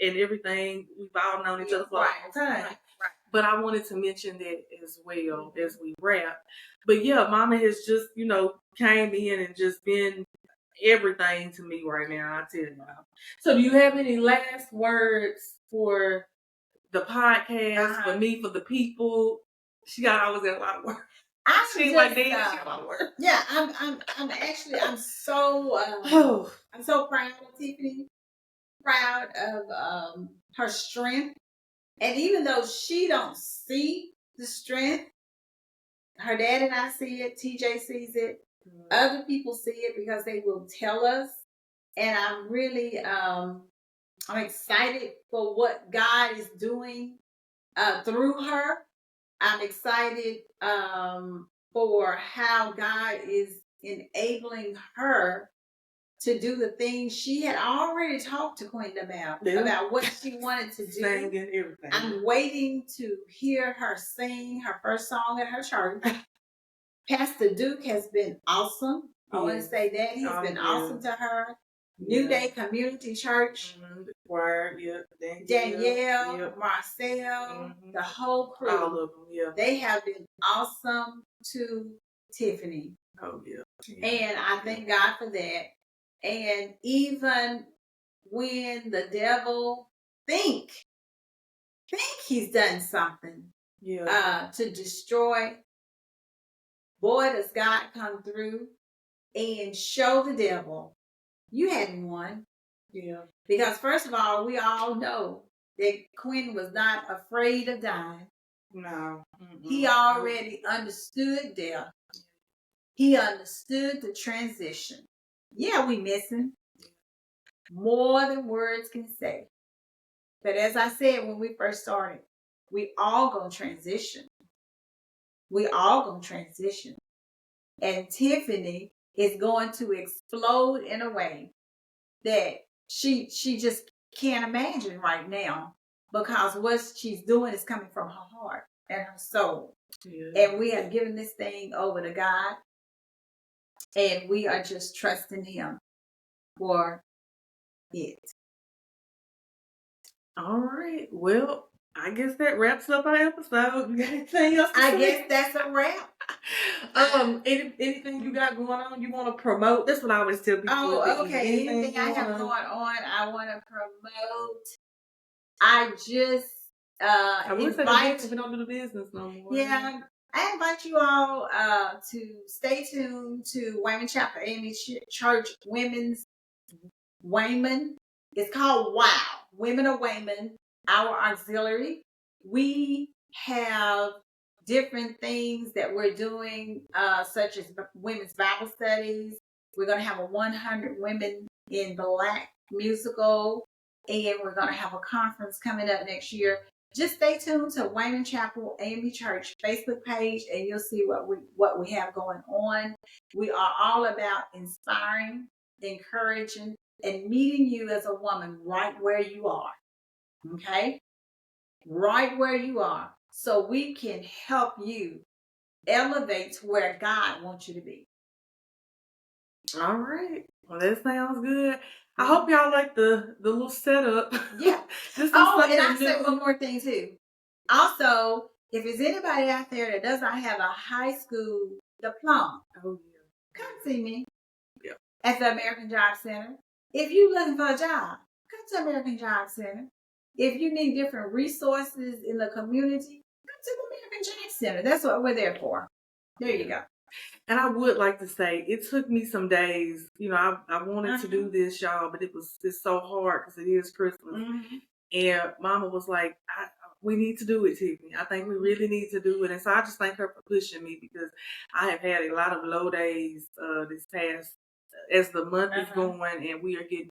and everything. We've all known each other for a long time. Right. But I wanted to mention that as well as we wrap. But yeah, Mama has just, came in and just been everything to me right now, I tell y'all. So do you have any last words for the podcast, for me, for the people? She got always got a lot of work. She got a lot of work. Yeah, I'm so I'm so proud of Tiffani, proud of her strength. And even though she don't see the strength, her dad and I see it, TJ sees it, other people see it because they will tell us. And I'm really I'm excited for what God is doing through her. I'm excited for how God is enabling her to do the things she had already talked to Quentin about what she wanted to do. Singing everything. I'm waiting to hear her sing her first song at her church. Pastor Duke has been awesome. I want to say that he's been awesome to her. New Day Community Church. The choir, Danielle, Marcel, the whole crew. All of them, They have been awesome to Tiffani. Oh, yeah. And I thank God for that. And even when the devil think he's done something to destroy, boy, does God come through and show the devil you hadn't won. Yeah. Because first of all, we all know that Quinn was not afraid of dying. No. He already understood death. He understood the transition. Yeah, we miss him. More than words can say. But as I said when we first started, we all gonna transition. We all gonna transition. And Tiffani is going to explode in a way that she just can't imagine right now, because what she's doing is coming from her heart and her soul. Yeah. And we have given this thing over to God, and we are just trusting Him for it. All right. Well, I guess that wraps up our episode. You got anything else to say? I guess that's a wrap. Anything you got going on you want to promote? That's what I always tell people. Oh, okay. Anything I have going on, I want to promote. I just I would invite if we don't do the business no more. Yeah, I invite you all to stay tuned to Wayman Chapel AME Church Women's Wayman. It's called WOW, Women of Wayman, our auxiliary. We have different things that we're doing, such as women's Bible studies. We're going to have a 100 Women in Black musical, and we're going to have a conference coming up next year. Just stay tuned to Wayman Chapel AME Church Facebook page, and you'll see what we have going on. We are all about inspiring, encouraging, and meeting you as a woman right where you are. Okay? Right where you are. So we can help you elevate to where God wants you to be. All right. Well, that sounds good. I hope y'all like the little setup. Yeah. And I'll say one more thing too. Also, if there's anybody out there that does not have a high school diploma, come see me at the American Job Center. If you're looking for a job, come to American Job Center. If you need different resources in the community, come to the American Job Center. That's what we're there for. There you go. And I would like to say, it took me some days. I wanted to do this, y'all, but it's so hard because it is Christmas. And Mama was like, we need to do it, Tiffani. I think we really need to do it. And so I just thank her for pushing me, because I have had a lot of low days this past, as the month is going, and we are getting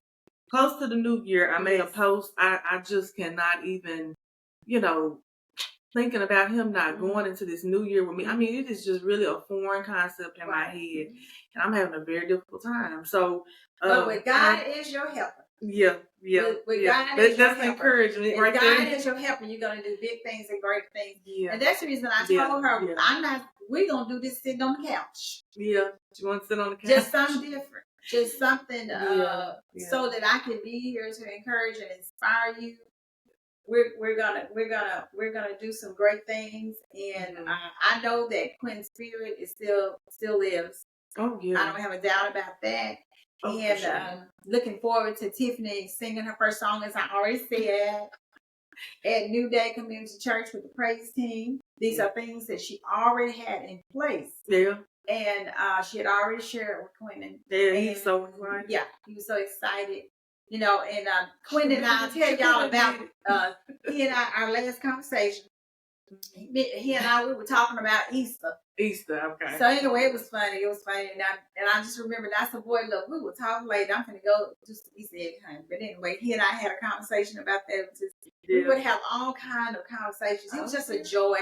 close to the new year. I made a post. I just cannot even, thinking about him not going into this new year with me. I mean, it is just really a foreign concept in my head, and I'm having a very difficult time. So, but with God is your helper. Yeah. With God is your that's helper. encouragement right there. God is your helper. You're gonna do big things and great things. Yeah. And that's the reason I told her I'm not. We're gonna do this sitting on the couch. Yeah. You want to sit on the couch? Just something different. Just something so that I can be here to encourage and inspire you. We're gonna do some great things, and I know that Quinn's spirit is still lives. Oh yeah, I don't have a doubt about that. Oh, and sure. Looking forward to Tiffani singing her first song, as I already said, at New Day Community Church with the praise team. These are things that she already had in place. Yeah. And she had already shared with Quinn. Yeah, he's so excited. Yeah, he was so excited. You know, and Quinn and I'll tell y'all about he and our last conversation. He and I, we were talking about Easter. Okay. So anyway, it was funny. And I just remembered, I said, boy, look, we were talking later. I'm going to go just to Easter egg hunt. But anyway, he and I had a conversation about that. We would have all kind of conversations. It was just a joy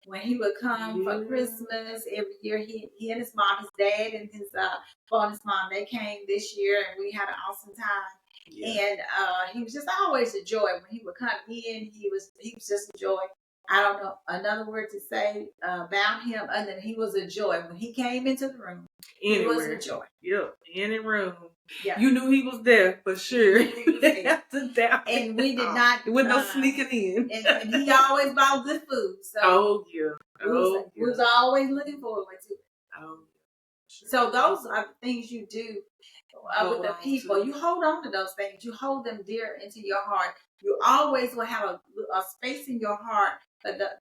when he would come for Christmas every year. He and his mom, his dad and his bonus mom, they came this year, and we had an awesome time. Yeah. And he was just always a joy. When he would come in, he was just a joy. I don't know another word to say about him other than he was a joy. When he came into the room, he was a joy. Yeah, any room. Yeah. You knew he was there for sure. And we did not. There was no sneaking in. And he always bought good food. So we was always looking forward to it. Oh. So those are the things you do with the people. You hold on to those things. You hold them dear into your heart. You always will have a space in your heart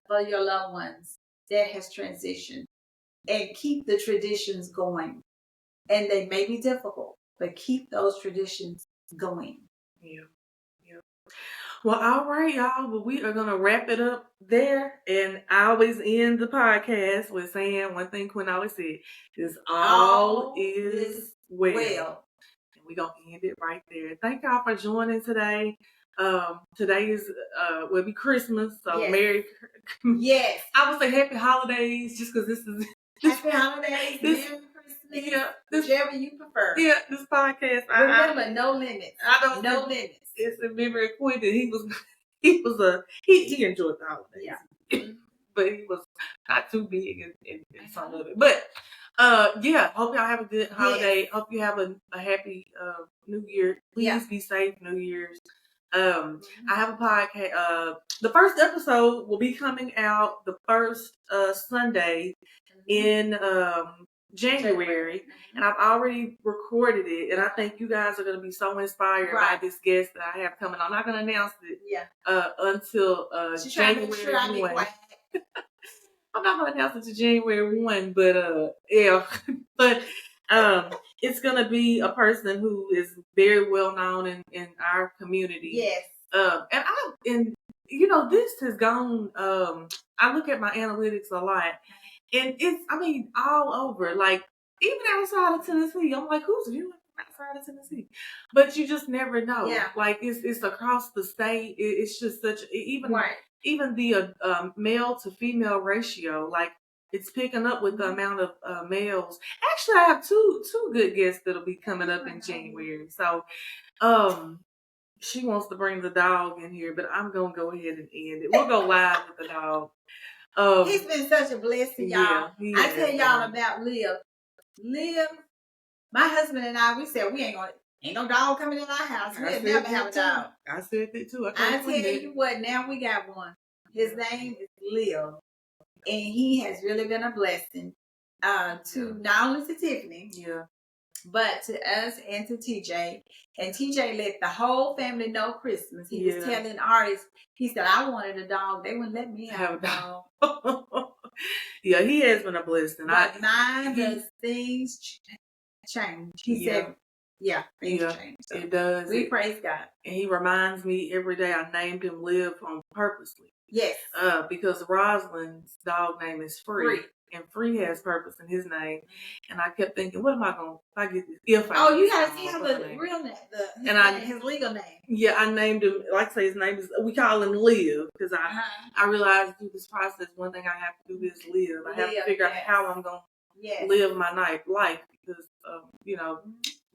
for your loved ones that has transitioned. And keep the traditions going. And they may be difficult, but keep those traditions going. Yeah. Well, all right, y'all. But we are going to wrap it up there. And I always end the podcast with saying one thing Quinn always said is all is well. And we're going to end it right there. Thank y'all for joining today. Today is will be Christmas, so Merry. Yes, I would say Happy Holidays, just because this is Happy Holidays, Merry Christmas. Yeah, whichever you prefer. Yeah, this podcast. Remember, no limits. No limits. It's a memory of Quinn that he enjoyed the holidays. Yeah, but he was not too big in some of it. But hope y'all have a good holiday. Yes. Hope you have a happy New Year. Please be safe, New Year's. I have a podcast. The first episode will be coming out the first Sunday in January, and I've already recorded it, and I think you guys are going to be so inspired by this guest that I have coming on. I'm not going to announce it until January 1. I'm not going to announce it to January 1, but but it's going to be a person who is very well known in our community. Yes. And this has gone, I look at my analytics a lot, and it's, all over, like, even outside of Tennessee. I'm like, who's viewing outside of Tennessee? But you just never know. Yeah. Like, it's across the state. It's just such, even the male to female ratio, like, it's picking up with the amount of males. Actually, I have two good guests that'll be coming up in January. So, she wants to bring the dog in here, but I'm going to go ahead and end it. We'll go live with the dog. He's been such a blessing, y'all. I tell y'all about Liv. My husband and I, we said we ain't no dog coming in our house. We'll never have a dog. I said that too. I tell you what, now we got one. His name is Liv. And he has really been a blessing to not only to Tiffani, but to us and to TJ. And TJ let the whole family know Christmas. He was telling artists, he said, I wanted a dog. They wouldn't let me have a dog. Yeah, he has been a blessing. But things change. He said, things change. So it does. We praise God. And he reminds me every day I named him Liv on purposely. Yes. Because Rosalind's dog name is Free. And Free has purpose in his name. And I kept thinking, what am I going to, if I get this, if I Oh, get you this gotta dog, have what's the her name? real name, his legal name. Yeah, I named him, like I say, his name is, we call him Liv, because I realized through this process, one thing I have to do is live. I have to figure out how I'm going to live my life, because, you know,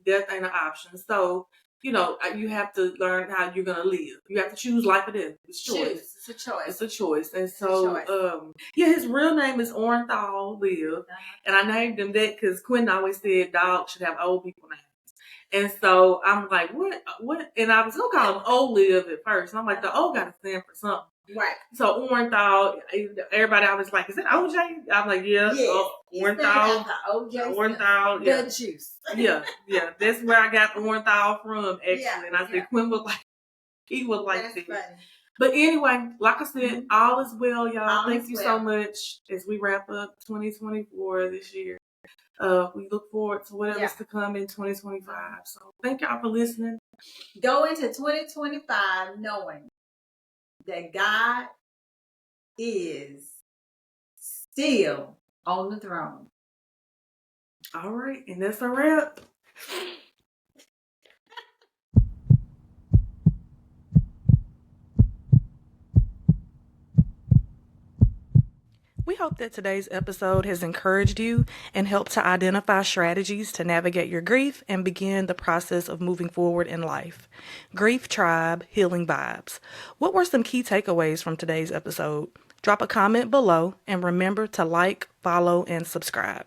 death ain't an option. So, you know, you have to learn how you're going to live. You have to choose life or death. It's choice. It's a choice. It's a choice. And so, his real name is Orenthal Liv. And I named him that because Quentin always said dogs should have old people names. And so I'm like, what? And I was going to call him Olive at first. And I'm like, the O got to stand for something. Right. So Orenthal, everybody always like, is it OJ? I'm like, yeah. Orenthal. Orenthal. Yeah. The juice. Yeah. That's where I got Orenthal from, actually. And I said, Quinn was like, he was like That's this. funny. But anyway, like I said, all is well, y'all. Thank you so much as we wrap up 2024 this year. We look forward to whatever's to come in 2025. So thank y'all for listening. Go into 2025 knowing that God is still on the throne. All right, and that's a wrap. We hope that today's episode has encouraged you and helped to identify strategies to navigate your grief and begin the process of moving forward in life. Grief Tribe, Healing Vibes. What were some key takeaways from today's episode? Drop a comment below and remember to like, follow, and subscribe.